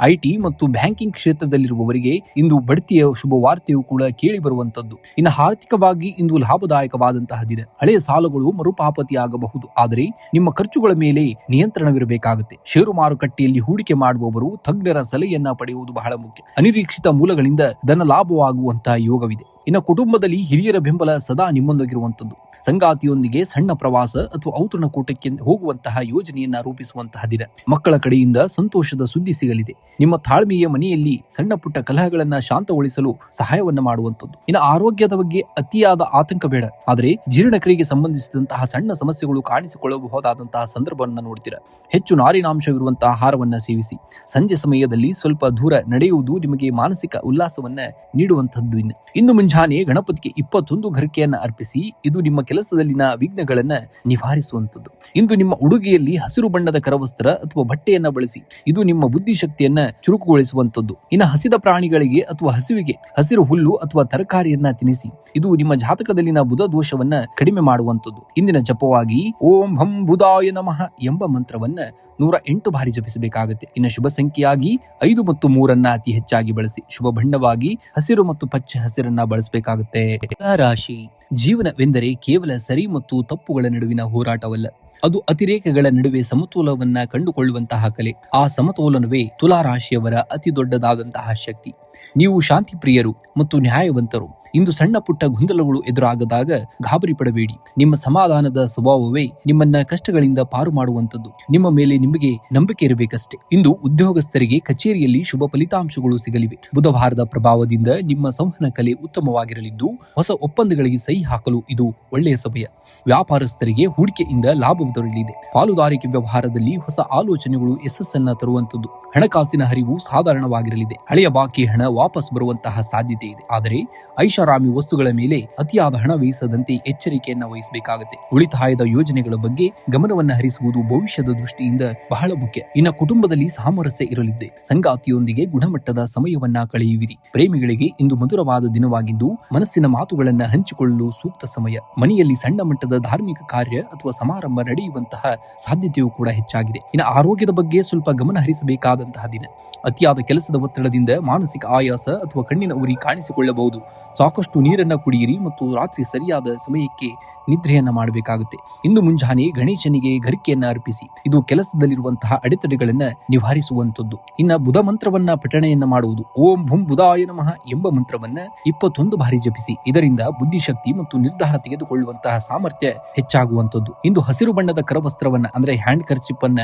ಐಟಿ ಮತ್ತು ಬ್ಯಾಂಕಿಂಗ್ ಕ್ಷೇತ್ರದಲ್ಲಿರುವವರಿಗೆ ಇಂದು ಬಡ್ತಿಯ ಶುಭ ವಾರ್ತೆಯು ಕೂಡ ಕೇಳಿ ಬರುವಂತದ್ದು. ಇನ್ನು ಆರ್ಥಿಕವಾಗಿ ಇಂದು ಲಾಭದಾಯಕವಾದಂತಹ ದಿನ. ಹಳೆಯ ಸಾಲಗಳು ಮರುಪಾವತಿಯಾಗಬಹುದು, ಆದರೆ ನಿಮ್ಮ ಖರ್ಚುಗಳ ಮೇಲೆ ನಿಯಂತ್ರಣವಿರಬೇಕಾಗುತ್ತೆ. ಷೇರು ಮಾರುಕಟ್ಟೆಯಲ್ಲಿ ಹೂಡಿಕೆ ಮಾಡುವವರು ತಜ್ಞರ ಸಲಹೆಯನ್ನ ಪಡೆಯುವುದು ಬಹಳ ಮುಖ್ಯ. ಅನಿರೀಕ್ಷಿತ ಮೂಲಗಳಿಂದ ಧನ ಲಾಭವಾಗುವಂತಹ ಯೋಗವಿದೆ. ಇನ್ನು ಕುಟುಂಬದಲ್ಲಿ ಹಿರಿಯರ ಬೆಂಬಲ ಸದಾ ನಿಮ್ಮೊಂದಿಗಿರುವಂತದ್ದು. ಸಂಗಾತಿಯೊಂದಿಗೆ ಸಣ್ಣ ಪ್ರವಾಸ ಅಥವಾ ಔತಣಕೂಟಕ್ಕೆ ಹೋಗುವಂತಹ ಯೋಜನೆಯನ್ನ ರೂಪಿಸುವಂತಹ ದಿನ. ಮಕ್ಕಳ ಕಡೆಯಿಂದ ಸಂತೋಷದ ಸುದ್ದಿ ಸಿಗಲಿದೆ. ನಿಮ್ಮ ತಾಳ್ಮೆಯ ಮನೆಯಲ್ಲಿ ಸಣ್ಣ ಪುಟ್ಟ ಕಲಹಗಳನ್ನ ಶಾಂತಗೊಳಿಸಲು ಸಹಾಯವನ್ನ ಮಾಡುವಂಥದ್ದು. ಇನ್ನು ಆರೋಗ್ಯದ ಬಗ್ಗೆ ಅತಿಯಾದ ಆತಂಕ ಬೇಡ, ಆದರೆ ಜೀರ್ಣಕ್ರಿಯೆಗೆ ಸಂಬಂಧಿಸಿದಂತಹ ಸಣ್ಣ ಸಮಸ್ಯೆಗಳು ಕಾಣಿಸಿಕೊಳ್ಳಬಹುದಾದಂತಹ ಸಂದರ್ಭವನ್ನ ನೋಡ್ತೀರಾ. ಹೆಚ್ಚು ನಾರಿನಾಂಶವಿರುವಂತಹ ಆಹಾರವನ್ನ ಸೇವಿಸಿ. ಸಂಜೆ ಸಮಯದಲ್ಲಿ ಸ್ವಲ್ಪ ದೂರ ನಡೆಯುವುದು ನಿಮಗೆ ಮಾನಸಿಕ ಉಲ್ಲಾಸವನ್ನ ನೀಡುವಂತದ್ದು. ಇನ್ನು ಮುಂಜಾನೆ ಗಣಪತಿಗೆ 21 ಗರಿಕೆಯನ್ನ ಅರ್ಪಿಸಿ. ಇದು ನಿಮ್ಮ ಕೆಲಸದಲ್ಲಿನ ವಿಘ್ನಗಳನ್ನ ನಿವಾರಿಸುವಂಥದ್ದು. ಇಂದು ನಿಮ್ಮ ಉಡುಗೆಯಲ್ಲಿ ಹಸಿರು ಬಣ್ಣದ ಕರವಸ್ತ್ರ ಅಥವಾ ಬಟ್ಟೆಯನ್ನ ಬಳಸಿ. ಇದು ನಿಮ್ಮ ಬುದ್ಧಿಶಕ್ತಿಯನ್ನ ಚುರುಕುಗೊಳಿಸುವಂಥದ್ದು. ಇನ್ನು ಹಸಿದ ಪ್ರಾಣಿಗಳಿಗೆ ಅಥವಾ ಹಸುವಿಗೆ ಹಸಿರು ಹುಲ್ಲು ಅಥವಾ ತರಕಾರಿಯನ್ನ ತಿನ್ನಿಸಿ. ಇದು ನಿಮ್ಮ ಜಾತಕದಲ್ಲಿನ ಬುಧ ದೋಷವನ್ನ ಕಡಿಮೆ ಮಾಡುವಂಥದ್ದು. ಇಂದಿನ ಜಪವಾಗಿ ಓಂ ಭಂ ಬುಧಾಯ ನಮಃ ಎಂಬ ಮಂತ್ರವನ್ನ 108 ಬಾರಿ ಜಪಿಸಬೇಕಾಗುತ್ತೆ. ಇನ್ನು ಶುಭ ಸಂಖ್ಯೆಯಾಗಿ 5 ಮತ್ತು 3 ಅತಿ ಹೆಚ್ಚಾಗಿ ಬಳಸಿ. ಶುಭ ಬಣ್ಣವಾಗಿ ಹಸಿರು ಮತ್ತು ಪಚ್ಚೆ ಹಸಿರನ್ನ ಬಳಸಬೇಕಾಗುತ್ತೆ. ರಾಶಿ ಜೀವನವೆಂದರೆ ಕೇವಲ ಸರಿ ಮತ್ತು ತಪ್ಪುಗಳ ನಡುವಿನ ಹೋರಾಟವಲ್ಲ, ಅದು ಅತಿರೇಕಗಳ ನಡುವೆ ಸಮತೋಲವನ್ನ ಕಂಡುಕೊಳ್ಳುವಂತಹ ಕಲೆ. ಆ ಸಮತೋಲನವೇ ತುಲಾ ರಾಶಿಯವರ ಅತಿ ದೊಡ್ಡದಾದಂತಹ ಶಕ್ತಿ. ನೀವು ಶಾಂತಿ ಪ್ರಿಯರು ಮತ್ತು ನ್ಯಾಯವಂತರು. ಇಂದು ಸಣ್ಣ ಪುಟ್ಟ ಗೊಂದಲಗಳು ಎದುರಾಗದಾಗ ಗಾಬರಿ ಪಡಬೇಡಿ. ನಿಮ್ಮ ಸಮಾಧಾನದ ಸ್ವಭಾವವೇ ನಿಮ್ಮನ್ನ ಕಷ್ಟಗಳಿಂದ ಪಾರು ಮಾಡುವಂತದ್ದು. ನಿಮ್ಮ ಮೇಲೆ ನಿಮಗೆ ನಂಬಿಕೆ ಇರಬೇಕಷ್ಟೇ. ಇಂದು ಉದ್ಯೋಗಸ್ಥರಿಗೆ ಕಚೇರಿಯಲ್ಲಿ ಶುಭ ಫಲಿತಾಂಶಗಳು ಸಿಗಲಿವೆ. ಬುಧವಾರದ ಪ್ರಭಾವದಿಂದ ನಿಮ್ಮ ಸಂವಹನ ಕಲೆ ಉತ್ತಮವಾಗಿರಲಿದ್ದು ಹೊಸ ಒಪ್ಪಂದಗಳಿಗೆ ಸಹಿ ಹಾಕಲು ಇದು ಒಳ್ಳೆಯ ಸಮಯ. ವ್ಯಾಪಾರಸ್ಥರಿಗೆ ಹೂಡಿಕೆಯಿಂದ ಲಾಭ ದೊರೆಯಲಿದೆ. ಪಾಲುದಾರಿಕೆ ವ್ಯವಹಾರದಲ್ಲಿ ಹೊಸ ಆಲೋಚನೆಗಳು ಯಶಸ್ಸನ್ನ ತರುವಂತದ್ದು. ಹಣಕಾಸಿನ ಹರಿವು ಸಾಧಾರಣವಾಗಿರಲಿದೆ. ಹಳೆಯ ಬಾಕಿ ಹಣ ವಾಪಸ್ ಬರುವಂತಹ ಸಾಧ್ಯತೆ ಇದೆ. ಆದರೆ ಐಷಾರಾಮಿ ವಸ್ತುಗಳ ಮೇಲೆ ಅತಿಯಾದ ಹಣ ವ್ಯಯಿಸದಂತೆ ಎಚ್ಚರಿಕೆಯನ್ನ ವಹಿಸಬೇಕಾಗುತ್ತೆ. ಉಳಿತಾಯದ ಯೋಜನೆಗಳ ಬಗ್ಗೆ ಗಮನವನ್ನ ಹರಿಸುವುದು ಭವಿಷ್ಯದ ದೃಷ್ಟಿಯಿಂದ ಬಹಳ ಮುಖ್ಯ. ಇನ್ನು ಕುಟುಂಬದಲ್ಲಿ ಸಾಮರಸ್ಯ ಇರಲಿದೆ. ಸಂಗಾತಿಯೊಂದಿಗೆ ಗುಣಮಟ್ಟದ ಸಮಯವನ್ನ ಕಳೆಯುವಿರಿ. ಪ್ರೇಮಿಗಳಿಗೆ ಇಂದು ಮಧುರವಾದ ದಿನವಾಗಿದ್ದು ಮನಸ್ಸಿನ ಮಾತುಗಳನ್ನ ಹಂಚಿಕೊಳ್ಳಲು ಸೂಕ್ತ ಸಮಯ. ಮನೆಯಲ್ಲಿ ಸಣ್ಣ ಮಟ್ಟದ ಧಾರ್ಮಿಕ ಕಾರ್ಯ ಅಥವಾ ಸಮಾರಂಭ ನಡೆಯುವಂತಹ ಸಾಧ್ಯತೆಯೂ ಕೂಡ ಹೆಚ್ಚಾಗಿದೆ. ಇನ್ನು ಆರೋಗ್ಯದ ಬಗ್ಗೆ ಸ್ವಲ್ಪ ಗಮನ ಹರಿಸಬೇಕಾದಂತಹ ದಿನ. ಅತಿಯಾದ ಕೆಲಸದ ಒತ್ತಡದಿಂದ ಮಾನಸಿಕ ಆಯಾಸ ಅಥವಾ ಕಣ್ಣಿನ ಉರಿ ಕಾಣಿಸಿಕೊಳ್ಳಬಹುದು. ಸಾಕಷ್ಟು ನೀರನ್ನ ಕುಡಿಯಿರಿ ಮತ್ತು ರಾತ್ರಿ ಸರಿಯಾದ ಸಮಯಕ್ಕೆ ನಿದ್ರೆಯನ್ನ ಮಾಡಬೇಕಾಗುತ್ತೆ. ಇಂದು ಮುಂಜಾನೆ ಗಣೇಶನಿಗೆ ಗರಿಕೆಯನ್ನ ಅರ್ಪಿಸಿ. ಇದು ಕೆಲಸದಲ್ಲಿರುವಂತಹ ಅಡೆತಡೆಗಳನ್ನ ನಿವಾರಿಸುವಂತದ್ದು. ಇನ್ನ ಬುಧ ಮಂತ್ರವನ್ನ ಪಠಣೆಯನ್ನ ಮಾಡುವುದು. ಓಂ ಭುಂ ಬುಧಾಯ ನಮಃ ಎಂಬ ಮಂತ್ರವನ್ನ 21 ಬಾರಿ ಜಪಿಸಿ. ಇದರಿಂದ ಬುದ್ಧಿಶಕ್ತಿ ಮತ್ತು ನಿರ್ಧಾರ ತೆಗೆದುಕೊಳ್ಳುವಂತಹ ಸಾಮರ್ಥ್ಯ ಹೆಚ್ಚಾಗುವಂತದ್ದು. ಇಂದು ಹಸಿರು ಬಣ್ಣದ ಕರವಸ್ತ್ರವನ್ನ ಅಂದ್ರೆ ಹ್ಯಾಂಡ್ ಕರ್ಚಿಪ್ ಅನ್ನ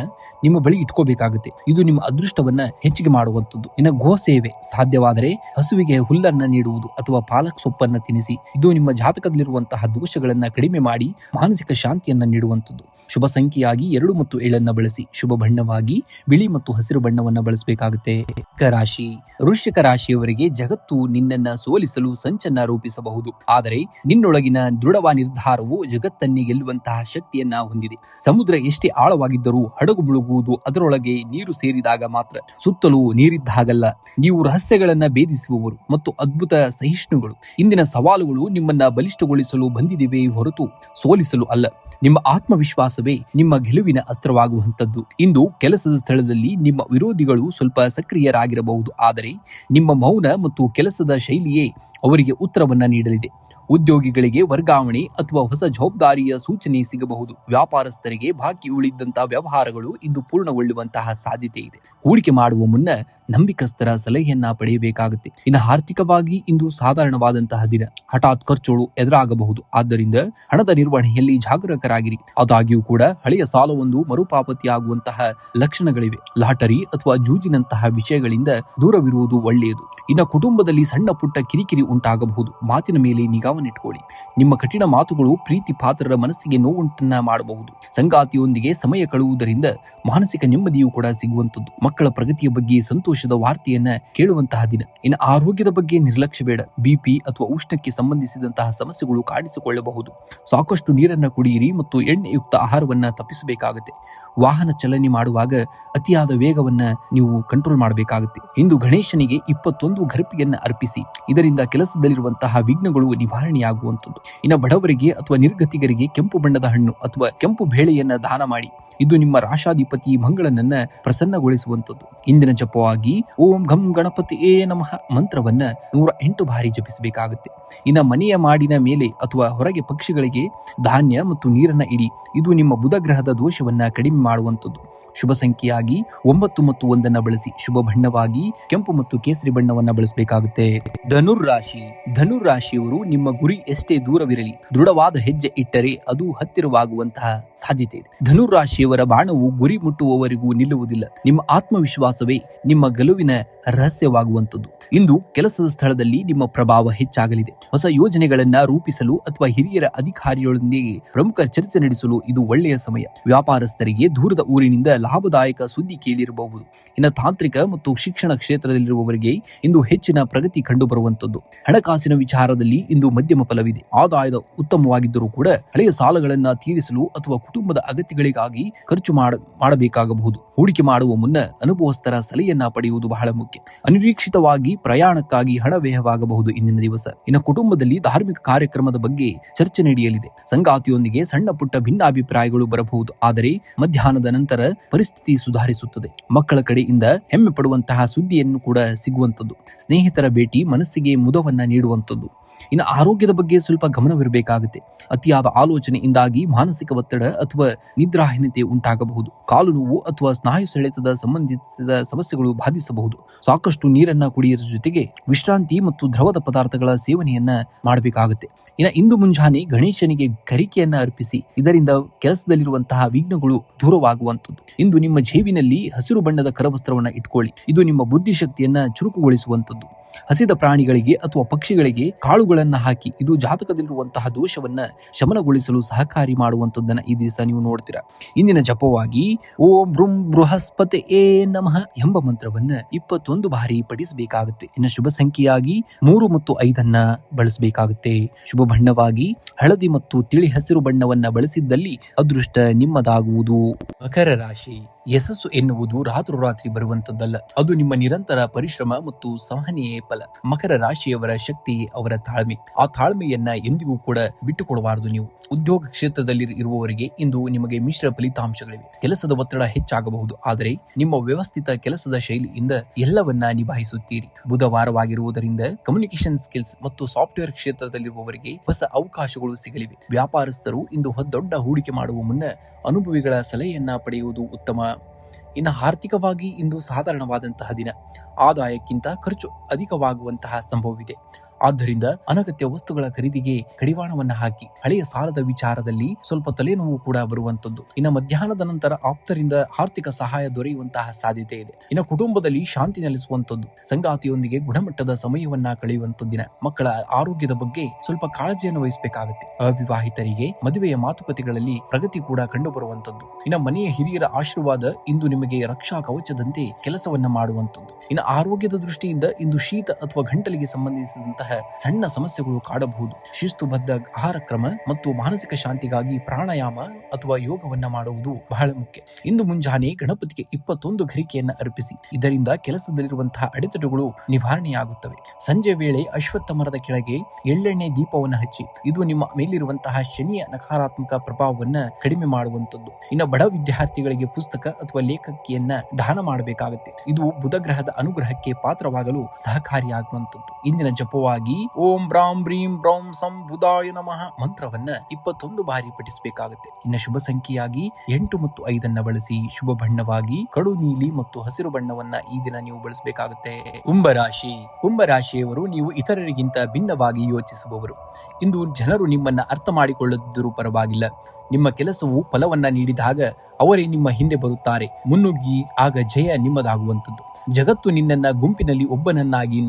ನಿಮ್ಮ ಬಳಿ ಇಟ್ಕೋಬೇಕಾಗುತ್ತೆ. ಇದು ನಿಮ್ಮ ಅದೃಷ್ಟವನ್ನ ಹೆಚ್ಚಿಗೆ ಮಾಡುವಂತದ್ದು. ಇನ್ನು ಗೋ ಸೇವೆ, ಸಾಧ್ಯವಾದರೆ ಹಸುವಿಗೆ ಹುಲ್ಲನ್ನ ನೀಡುವುದು ಅಥವಾ ಪಾಲಕ್ ಸೊಪ್ಪನ್ನ ತಿನ್ನಿಸಿ. ಇದು ನಿಮ್ಮ ಜಾತಕದಲ್ಲಿರುವಂತಹ ದೋಷಗಳನ್ನ ಕಡಿಮೆ ಮಾಡಿ ಮಾನಸಿಕ ಶಾಂತಿಯನ್ನ ನೀಡುವಂಥದ್ದು. ಶುಭ ಸಂಖ್ಯೆಯಾಗಿ 2 ಮತ್ತು 7 ಬಳಸಿ. ಶುಭ ಬಣ್ಣವಾಗಿ ಬಿಳಿ ಮತ್ತು ಹಸಿರು ಬಣ್ಣವನ್ನ ಬಳಸಬೇಕಾಗುತ್ತೆ. ರಾಶಿ ವೃಶ್ಚಿಕ ರಾಶಿಯವರಿಗೆ ಜಗತ್ತು ನಿನ್ನನ್ನ ಸೋಲಿಸಲು ಸಂಚನ್ನ ರೂಪಿಸಬಹುದು, ಆದರೆ ನಿನ್ನೊಳಗಿನ ದೃಢವ ನಿರ್ಧಾರವು ಜಗತ್ತನ್ನೇ ಗೆಲ್ಲುವಂತಹ ಶಕ್ತಿಯನ್ನ ಹೊಂದಿದೆ. ಸಮುದ್ರ ಎಷ್ಟೇ ಆಳವಾಗಿದ್ದರೂ ಹಡಗು ಮುಳುಗುವುದು ಅದರೊಳಗೆ ನೀರು ಸೇರಿದಾಗ ಮಾತ್ರ, ಸುತ್ತಲೂ ನೀರಿದ್ದಾಗಲ್ಲ. ನೀವು ರಹಸ್ಯಗಳನ್ನ ಭೇದಿಸುವವರು ಮತ್ತು ಅದ್ಭುತ ಸಹಿಷ್ಣುಗಳು. ಇಂದಿನ ಸವಾಲುಗಳು ನಿಮ್ಮನ್ನ ಬಲಿಷ್ಠಗೊಳಿಸಲು ಬಂದಿವೆ ಹೊರತು ಸೋಲಿಸಲು ಅಲ್ಲ. ನಿಮ್ಮ ಆತ್ಮವಿಶ್ವಾಸವೇ ನಿಮ್ಮ ಗೆಲುವಿನ ಅಸ್ತ್ರವಾಗುವಂತದ್ದು. ಇಂದು ಕೆಲಸದ ಸ್ಥಳದಲ್ಲಿ ನಿಮ್ಮ ವಿರೋಧಿಗಳು ಸ್ವಲ್ಪ ಸಕ್ರಿಯರಾಗಿರಬಹುದು, ಆದರೆ ನಿಮ್ಮ ಮೌನ ಮತ್ತು ಕೆಲಸದ ಶೈಲಿಯೇ ಅವರಿಗೆ ಉತ್ತರವನ್ನ ನೀಡಲಿದೆ. ಉದ್ಯೋಗಿಗಳಿಗೆ ವರ್ಗಾವಣೆ ಅಥವಾ ಹೊಸ ಜವಾಬ್ದಾರಿಯ ಸೂಚನೆ ಸಿಗಬಹುದು. ವ್ಯಾಪಾರಸ್ಥರಿಗೆ ಬಾಕಿ ಉಳಿದಂತಹ ವ್ಯವಹಾರಗಳು ಇಂದು ಪೂರ್ಣಗೊಳ್ಳುವಂತಹ ಸಾಧ್ಯತೆ ಇದೆ. ಹೂಡಿಕೆ ಮಾಡುವ ಮುನ್ನ ನಂಬಿಕಸ್ಥರ ಸಲಹೆಯನ್ನ ಪಡೆಯಬೇಕಾಗುತ್ತೆ. ಇನ್ನು ಆರ್ಥಿಕವಾಗಿ ಇಂದು ಸಾಧಾರಣವಾದಂತಹ ದಿನ. ಹಠಾತ್ ಖರ್ಚುಗಳು ಎದುರಾಗಬಹುದು. ಆದ್ದರಿಂದ ಹಣದ ನಿರ್ವಹಣೆಯಲ್ಲಿ ಜಾಗರೂಕರಾಗಿರಿ. ಆದಾಗ್ಯೂ ಕೂಡ ಹಳೆಯ ಸಾಲವೊಂದು ಮರುಪಾವತಿಯಾಗುವಂತಹ ಲಕ್ಷಣಗಳಿವೆ. ಲಾಟರಿ ಅಥವಾ ಜೂಜಿನಂತಹ ವಿಷಯಗಳಿಂದ ದೂರವಿರುವುದು ಒಳ್ಳೆಯದು. ಇನ್ನು ಕುಟುಂಬದಲ್ಲಿ ಸಣ್ಣ ಪುಟ್ಟ ಕಿರಿಕಿರಿ ಉಂಟಾಗಬಹುದು. ಮಾತಿನ ಮೇಲೆ ನಿಗಾವನ್ನಿಟ್ಕೊಳ್ಳಿ. ನಿಮ್ಮ ಕಠಿಣ ಮಾತುಗಳು ಪ್ರೀತಿ ಪಾತ್ರರ ಮನಸ್ಸಿಗೆ ನೋವುಂಟನ್ನ ಮಾಡಬಹುದು. ಸಂಗಾತಿಯೊಂದಿಗೆ ಸಮಯ ಕಳೆಯುವುದರಿಂದ ಮಾನಸಿಕ ನೆಮ್ಮದಿಯೂ ಕೂಡ ಸಿಗುವಂತದ್ದು. ಮಕ್ಕಳ ಪ್ರಗತಿಯ ಬಗ್ಗೆ ಸಂತೋಷದ ವಾರ್ತೆಯನ್ನ ಕೇಳುವಂತಹ ದಿನ. ಇನ್ನು ಆರೋಗ್ಯದ ಬಗ್ಗೆ ನಿರ್ಲಕ್ಷ್ಯ ಬೇಡ. ಬಿಪಿ ಅಥವಾ ಉಷ್ಣಕ್ಕೆ ಸಂಬಂಧಿಸಿದಂತಹ ಸಮಸ್ಯೆಗಳು ಕಾಣಿಸಿಕೊಳ್ಳಬಹುದು. ಸಾಕಷ್ಟು ನೀರನ್ನ ಕುಡಿಯಿರಿ ಮತ್ತು ಎಣ್ಣೆಯುಕ್ತ ಆಹಾರವನ್ನ ತಪ್ಪಿಸಬೇಕಾಗುತ್ತೆ. ವಾಹನ ಚಲನೆ ಮಾಡುವಾಗ ಅತಿಯಾದ ವೇಗವನ್ನ ನೀವು ಕಂಟ್ರೋಲ್ ಮಾಡಬೇಕಾಗುತ್ತೆ. ಇಂದು ಗಣೇಶನಿಗೆ 21 ಗರ್ಪಿಯನ್ನ ಅರ್ಪಿಸಿ. ಇದರಿಂದ ಕೆಲಸದಲ್ಲಿರುವಂತಹ ವಿಘ್ನಗಳು ನಿವಾರಣೆಯಾಗುವಂಥದ್ದು. ಇನ್ನು ಬಡವರಿಗೆ ಅಥವಾ ನಿರ್ಗತಿಗರಿಗೆ ಕೆಂಪು ಬಣ್ಣದ ಹಣ್ಣು ಅಥವಾ ಕೆಂಪು ಬೇಳೆಯನ್ನ ದಾನ ಮಾಡಿ. ಇದು ನಿಮ್ಮ ರಾಶಾಧಿಪತಿ ಮಂಗಳನನ್ನ ಪ್ರಸನ್ನಗೊಳಿಸುವಂಥದ್ದು. ಇಂದಿನ ಜಪವಾಗಿ ಓಂ ಘಂ ಗಣಪತಿಯೇ ನಮಃ ಮಂತ್ರವನ್ನ 108 ಬಾರಿ ಜಪಿಸಬೇಕಾಗುತ್ತೆ. ಇನ್ನು ಮನೆಯ ಮಾಡಿನ ಮೇಲೆ ಅಥವಾ ಹೊರಗೆ ಪಕ್ಷಿಗಳಿಗೆ ಧಾನ್ಯ ಮತ್ತು ನೀರನ್ನ ಇಡಿ. ಇದು ನಿಮ್ಮ ಬುಧ ಗ್ರಹದ ದೋಷವನ್ನ ಕಡಿಮೆ ಮಾಡುವಂಥದ್ದು. ಶುಭ ಸಂಖ್ಯೆಯಾಗಿ 9 ಮತ್ತು 1 ಬಳಸಿ. ಶುಭ ಬಣ್ಣವಾಗಿ ಕೆಂಪು ಮತ್ತು ಕೇಸರಿ ಬಣ್ಣವನ್ನ ಬಳಸಬೇಕಾಗುತ್ತೆ. ಧನುರಾಶಿಯವರು ನಿಮ್ಮ ಗುರಿ ಎಷ್ಟೇ ದೂರವಿರಲಿ ದೃಢವಾದ ಹೆಜ್ಜೆ ಇಟ್ಟರೆ ಅದು ಹತ್ತಿರವಾಗುವಂತಹ ಸಾಧ್ಯತೆ ಇದೆ. ಧನುರಾಶಿಯವರ ಬಾಣವು ಗುರಿ ಮುಟ್ಟುವವರೆಗೂ ನಿಲ್ಲುವುದಿಲ್ಲ. ನಿಮ್ಮ ಆತ್ಮವಿಶ್ವಾಸವೇ ನಿಮ್ಮ ಗೆಲುವಿನ ರಹಸ್ಯವಾಗುವಂಥದ್ದು. ಇಂದು ಕೆಲಸದ ಸ್ಥಳದಲ್ಲಿ ನಿಮ್ಮ ಪ್ರಭಾವ ಹೆಚ್ಚಾಗಲಿದೆ. ಹೊಸ ಯೋಜನೆಗಳನ್ನ ರೂಪಿಸಲು ಅಥವಾ ಹಿರಿಯರ ಅಧಿಕಾರಿಗಳೊಂದಿಗೆ ಪ್ರಮುಖ ಚರ್ಚೆ ನಡೆಸಲು ಇದು ಒಳ್ಳೆಯ ಸಮಯ. ವ್ಯಾಪಾರಸ್ಥರಿಗೆ ದೂರದ ಊರಿನಿಂದ ಲಾಭದಾಯಕ ಸುದ್ದಿ ಕೇಳಿರಬಹುದು. ಇನ್ನು ತಾಂತ್ರಿಕ ಮತ್ತು ಶಿಕ್ಷಣ ಕ್ಷೇತ್ರದಲ್ಲಿರುವವರಿಗೆ ಇಂದು ಹೆಚ್ಚಿನ ಪ್ರಗತಿ ಕಂಡುಬರುವಂತದ್ದು. ಹಣಕಾಸಿನ ವಿಚಾರದಲ್ಲಿ ಇಂದು ಮಧ್ಯಮ ಫಲವಿದೆ. ಆದಾಯದ ಉತ್ತಮವಾಗಿದ್ದರೂ ಕೂಡ ಹಳೆಯ ಸಾಲಗಳನ್ನ ತೀರಿಸಲು ಅಥವಾ ಕುಟುಂಬದ ಅಗತ್ಯಗಳಿಗಾಗಿ ಖರ್ಚು ಮಾಡಬೇಕಾಗಬಹುದು. ಹೂಡಿಕೆ ಮಾಡುವ ಮುನ್ನ ಅನುಭವಸ್ಥರ ಸಲಹೆಯನ್ನ ಪಡೆಯುವುದು ಬಹಳ ಮುಖ್ಯ. ಅನಿರೀಕ್ಷಿತವಾಗಿ ಪ್ರಯಾಣಕ್ಕಾಗಿ ಹಣ ವ್ಯಯವಾಗಬಹುದು ಇಂದಿನ ದಿವಸ. ಇನ್ನು ಕುಟುಂಬದಲ್ಲಿ ಧಾರ್ಮಿಕ ಕಾರ್ಯಕ್ರಮದ ಬಗ್ಗೆ ಚರ್ಚೆ ನಡೆಯಲಿದೆ. ಸಂಗಾತಿಯೊಂದಿಗೆ ಸಣ್ಣ ಪುಟ್ಟ ಭಿನ್ನಾಭಿಪ್ರಾಯಗಳು ಬರಬಹುದು. ಆದರೆ ಮಧ್ಯಾಹ್ನದ ನಂತರ ಪರಿಸ್ಥಿತಿ ಸುಧಾರಿಸುತ್ತದೆ. ಮಕ್ಕಳ ಕಡೆಯಿಂದ ಹೆಮ್ಮೆ ಪಡುವಂತಹ ಸುದ್ದಿಯನ್ನು ಕೂಡ ಸಿಗುವಂಥದ್ದು. ಸ್ನೇಹಿತರ ಭೇಟಿ ಮನಸ್ಸಿಗೆ ಮುದವನ್ನ ನೀಡುವಂಥದ್ದು. ಇನ್ನು ಆರೋಗ್ಯದ ಬಗ್ಗೆ ಸ್ವಲ್ಪ ಗಮನವಿರಬೇಕಾಗುತ್ತೆ. ಅತಿಯಾದ ಆಲೋಚನೆಯಿಂದಾಗಿ ಮಾನಸಿಕ ಒತ್ತಡ ಅಥವಾ ನಿದ್ರಾಹೀನತೆ ಉಂಟಾಗಬಹುದು. ಕಾಲು ನೋವು ಅಥವಾ ಸ್ನಾಯು ಸೆಳೆತದ ಸಂಬಂಧಿಸಿದ ಸಮಸ್ಯೆಗಳು ಬಾಧಿಸಬಹುದು. ಸಾಕಷ್ಟು ನೀರನ್ನ ಕುಡಿಯುವ ಜೊತೆಗೆ ವಿಶ್ರಾಂತಿ ಮತ್ತು ದ್ರವದ ಪದಾರ್ಥಗಳ ಸೇವನೆಯನ್ನ ಮಾಡಬೇಕಾಗುತ್ತೆ. ಇನ್ನು ಇಂದು ಮುಂಜಾನೆ ಗಣೇಶನಿಗೆ ಗರಿಕೆಯನ್ನ ಅರ್ಪಿಸಿ. ಇದರಿಂದ ಕೆಲಸದಲ್ಲಿರುವಂತಹ ವಿಘ್ನಗಳು ದೂರವಾಗುವಂಥದ್ದು. ಇಂದು ನಿಮ್ಮ ಜೇಬಿನಲ್ಲಿ ಹಸಿರು ಬಣ್ಣದ ಕರವಸ್ತ್ರವನ್ನ ಇಟ್ಕೊಳ್ಳಿ. ಇದು ನಿಮ್ಮ ಬುದ್ಧಿಶಕ್ತಿಯನ್ನ ಚುರುಕುಗೊಳಿಸುವಂಥದ್ದು. ಹಸಿದ ಪ್ರಾಣಿಗಳಿಗೆ ಅಥವಾ ಪಕ್ಷಿಗಳಿಗೆ ಕಾಳುಗಳನ್ನ ಹಾಕಿ. ಇದು ಜಾತಕದಲ್ಲಿರುವಂತಹ ದೋಷವನ್ನ ಶಮನಗೊಳಿಸಲು ಸಹಕಾರಿ ಮಾಡುವಂಥದ್ದನ್ನ ಈ ದಿವಸ ನೀವು ನೋಡ್ತೀರಾ. ಇಂದಿನ ಜಪವಾಗಿ ಓಂ ಬೃಂ ಬೃಹಸ್ಪತಿಯೇ ನಮಃ ಎಂಬ ಮಂತ್ರವನ್ನ 21 ಬಾರಿ ಪಠಿಸಬೇಕಾಗುತ್ತೆ. ಇನ್ನು ಶುಭ ಸಂಖ್ಯೆಯಾಗಿ 3 ಮತ್ತು 5 ಬಳಸಬೇಕಾಗುತ್ತೆ. ಶುಭ ಬಣ್ಣವಾಗಿ ಹಳದಿ ಮತ್ತು ತಿಳಿ ಹಸಿರು ಬಣ್ಣವನ್ನ ಬಳಸಿದ್ದಲ್ಲಿ ಅದೃಷ್ಟ ನಿಮ್ಮದಾಗುವುದು. ಮಕರ ರಾಶಿ. ಯಶಸ್ಸು ಎನ್ನುವುದು ರಾತ್ರೋರಾತ್ರಿ ಬರುವಂತದ್ದಲ್ಲ. ಅದು ನಿಮ್ಮ ನಿರಂತರ ಪರಿಶ್ರಮ ಮತ್ತು ಸಹನೆಯೇ ಫಲ. ಮಕರ ರಾಶಿಯವರ ಶಕ್ತಿ ಅವರ ತಾಳ್ಮೆ. ಆ ತಾಳ್ಮೆಯನ್ನ ಎಂದಿಗೂ ಕೂಡ ಬಿಟ್ಟುಕೊಡಬಾರದು ನೀವು. ಉದ್ಯೋಗ ಕ್ಷೇತ್ರದಲ್ಲಿ ಇರುವವರಿಗೆ ಇಂದು ನಿಮಗೆ ಮಿಶ್ರ ಫಲಿತಾಂಶಗಳಿವೆ. ಕೆಲಸದ ಒತ್ತಡ ಹೆಚ್ಚಾಗಬಹುದು. ಆದರೆ ನಿಮ್ಮ ವ್ಯವಸ್ಥಿತ ಕೆಲಸದ ಶೈಲಿಯಿಂದ ಎಲ್ಲವನ್ನ ನಿಭಾಯಿಸುತ್ತೀರಿ. ಬುಧವಾರವಾಗಿರುವುದರಿಂದ ಕಮ್ಯುನಿಕೇಶನ್ ಸ್ಕಿಲ್ಸ್ ಮತ್ತು ಸಾಫ್ಟ್ವೇರ್ ಕ್ಷೇತ್ರದಲ್ಲಿರುವವರಿಗೆ ಹೊಸ ಅವಕಾಶಗಳು ಸಿಗಲಿವೆ. ವ್ಯಾಪಾರಸ್ಥರು ಇಂದು ದೊಡ್ಡ ಹೂಡಿಕೆ ಮಾಡುವ ಮುನ್ನ ಅನುಭವಿಗಳ ಸಲಹೆಯನ್ನ ಪಡೆಯುವುದು ಉತ್ತಮ. ಇನ್ನು ಆರ್ಥಿಕವಾಗಿ ಇಂದು ಸಾಧಾರಣವಾದಂತಹ ದಿನ. ಆದಾಯಕ್ಕಿಂತ ಖರ್ಚು ಅಧಿಕವಾಗುವಂತಹ ಸಂಭವವಿದೆ. ಆದ್ದರಿಂದ ಅನಗತ್ಯ ವಸ್ತುಗಳ ಖರೀದಿಗೆ ಕಡಿವಾಣವನ್ನ ಹಾಕಿ. ಹಳೆಯ ಸಾಲದ ವಿಚಾರದಲ್ಲಿ ಸ್ವಲ್ಪ ತಲೆನೋವು ಕೂಡ ಬರುವಂತದ್ದು. ಇನ್ನು ಮಧ್ಯಾಹ್ನದ ನಂತರ ಆಪ್ತರಿಂದ ಆರ್ಥಿಕ ಸಹಾಯ ದೊರೆಯುವಂತಹ ಸಾಧ್ಯತೆ ಇದೆ. ಇನ್ನು ಕುಟುಂಬದಲ್ಲಿ ಶಾಂತಿ ನೆಲೆಸುವಂತದ್ದು. ಸಂಗಾತಿಯೊಂದಿಗೆ ಗುಣಮಟ್ಟದ ಸಮಯವನ್ನ ಕಳೆಯುವಂತ ದಿನ. ಮಕ್ಕಳ ಆರೋಗ್ಯದ ಬಗ್ಗೆ ಸ್ವಲ್ಪ ಕಾಳಜಿಯನ್ನು ವಹಿಸಬೇಕಾಗುತ್ತೆ. ಅವಿವಾಹಿತರಿಗೆ ಮದುವೆಯ ಮಾತುಕತೆಗಳಲ್ಲಿ ಪ್ರಗತಿ ಕೂಡ ಕಂಡು ಬರುವಂತದ್ದು. ಇನ್ನು ಮನೆಯ ಹಿರಿಯರ ಆಶೀರ್ವಾದ ಇಂದು ನಿಮಗೆ ರಕ್ಷಾ ಕವಚದಂತೆ ಕೆಲಸವನ್ನ ಮಾಡುವಂತದ್ದು. ಇನ್ನು ಆರೋಗ್ಯದ ದೃಷ್ಟಿಯಿಂದ ಇಂದು ಶೀತ ಅಥವಾ ಗಂಟಲಿಗೆ ಸಂಬಂಧಿಸಿದಂತಹ ಸಣ್ಣ ಸಮಸ್ಯೆಗಳು ಕಾಡಬಹುದು. ಶಿಸ್ತುಬದ್ಧ ಆಹಾರ ಕ್ರಮ ಮತ್ತು ಮಾನಸಿಕ ಶಾಂತಿಗಾಗಿ ಪ್ರಾಣಾಯಾಮ ಅಥವಾ ಯೋಗವನ್ನ ಮಾಡುವುದು ಬಹಳ ಮುಖ್ಯ. ಇಂದು ಮುಂಜಾನೆ ಗಣಪತಿಗೆ 21 ಗರಿಕೆಯನ್ನ ಅರ್ಪಿಸಿ. ಇದರಿಂದ ಕೆಲಸದಲ್ಲಿರುವಂತಹ ಅಡೆತಡೆಗಳು ನಿವಾರಣೆಯಾಗುತ್ತವೆ. ಸಂಜೆ ವೇಳೆ ಅಶ್ವತ್ಥ ಮರದ ಕೆಳಗೆ ಎಳ್ಳೆಣ್ಣೆ ದೀಪವನ್ನು ಹಚ್ಚಿ. ಇದು ನಿಮ್ಮ ಮೇಲಿರುವಂತಹ ಶನಿಯ ನಕಾರಾತ್ಮಕ ಪ್ರಭಾವವನ್ನ ಕಡಿಮೆ ಮಾಡುವಂತದ್ದು. ಇನ್ನು ಬಡ ವಿದ್ಯಾರ್ಥಿಗಳಿಗೆ ಪುಸ್ತಕ ಅಥವಾ ಲೇಖಕಿಯನ್ನ ದಾನ ಮಾಡಬೇಕಾಗುತ್ತೆ. ಇದು ಬುಧ ಗ್ರಹದ ಅನುಗ್ರಹಕ್ಕೆ ಪಾತ್ರವಾಗಲು ಸಹಕಾರಿಯಾಗುವಂತದ್ದು. ಇಂದಿನ ಜಪವಾದ ಮಂತ್ರವಾಗಿ ಓಂ ಬ್ರಾಂ ಬ್ರೀಂ ಬ್ರೌಂ ಸಂ ಬುಧಾಯ ನಮಃ ಮಂತ್ರವನ್ನ 21 ಬಾರಿ ಪಠಿಸಬೇಕಾಗುತ್ತೆ. ಇನ್ನು ಶುಭ ಸಂಖ್ಯೆಯಾಗಿ 8 ಮತ್ತು 5 ಬಳಸಿ ಶುಭ ಬಣ್ಣವಾಗಿ ಕಡು ನೀಲಿ ಮತ್ತು ಹಸಿರು ಬಣ್ಣವನ್ನ ಈ ದಿನ ನೀವು ಬಳಸಬೇಕಾಗುತ್ತೆ. ಕುಂಭರಾಶಿಯವರು ನೀವು ಇತರರಿಗಿಂತ ಭಿನ್ನವಾಗಿ ಯೋಚಿಸುವವರು. ಇಂದು ಜನರು ನಿಮ್ಮನ್ನ ಅರ್ಥ ಮಾಡಿಕೊಳ್ಳದಿದ್ದರೂ ಪರವಾಗಿಲ್ಲ, ನಿಮ್ಮ ಕೆಲಸವು ಫಲವನ್ನ ನೀಡಿದಾಗ ಅವರೇ ನಿಮ್ಮ ಹಿಂದೆ ಬರುತ್ತಾರೆ. ಮುನ್ನುಗ್ಗಿ, ಆಗ ಜಯ ನಿಮ್ಮದಾಗುವಂಥದ್ದು. ಜಗತ್ತು ನಿನ್ನನ್ನ ಗುಂಪಿನಲ್ಲಿ ಒಬ್ಬನನ್ನಾಗಿ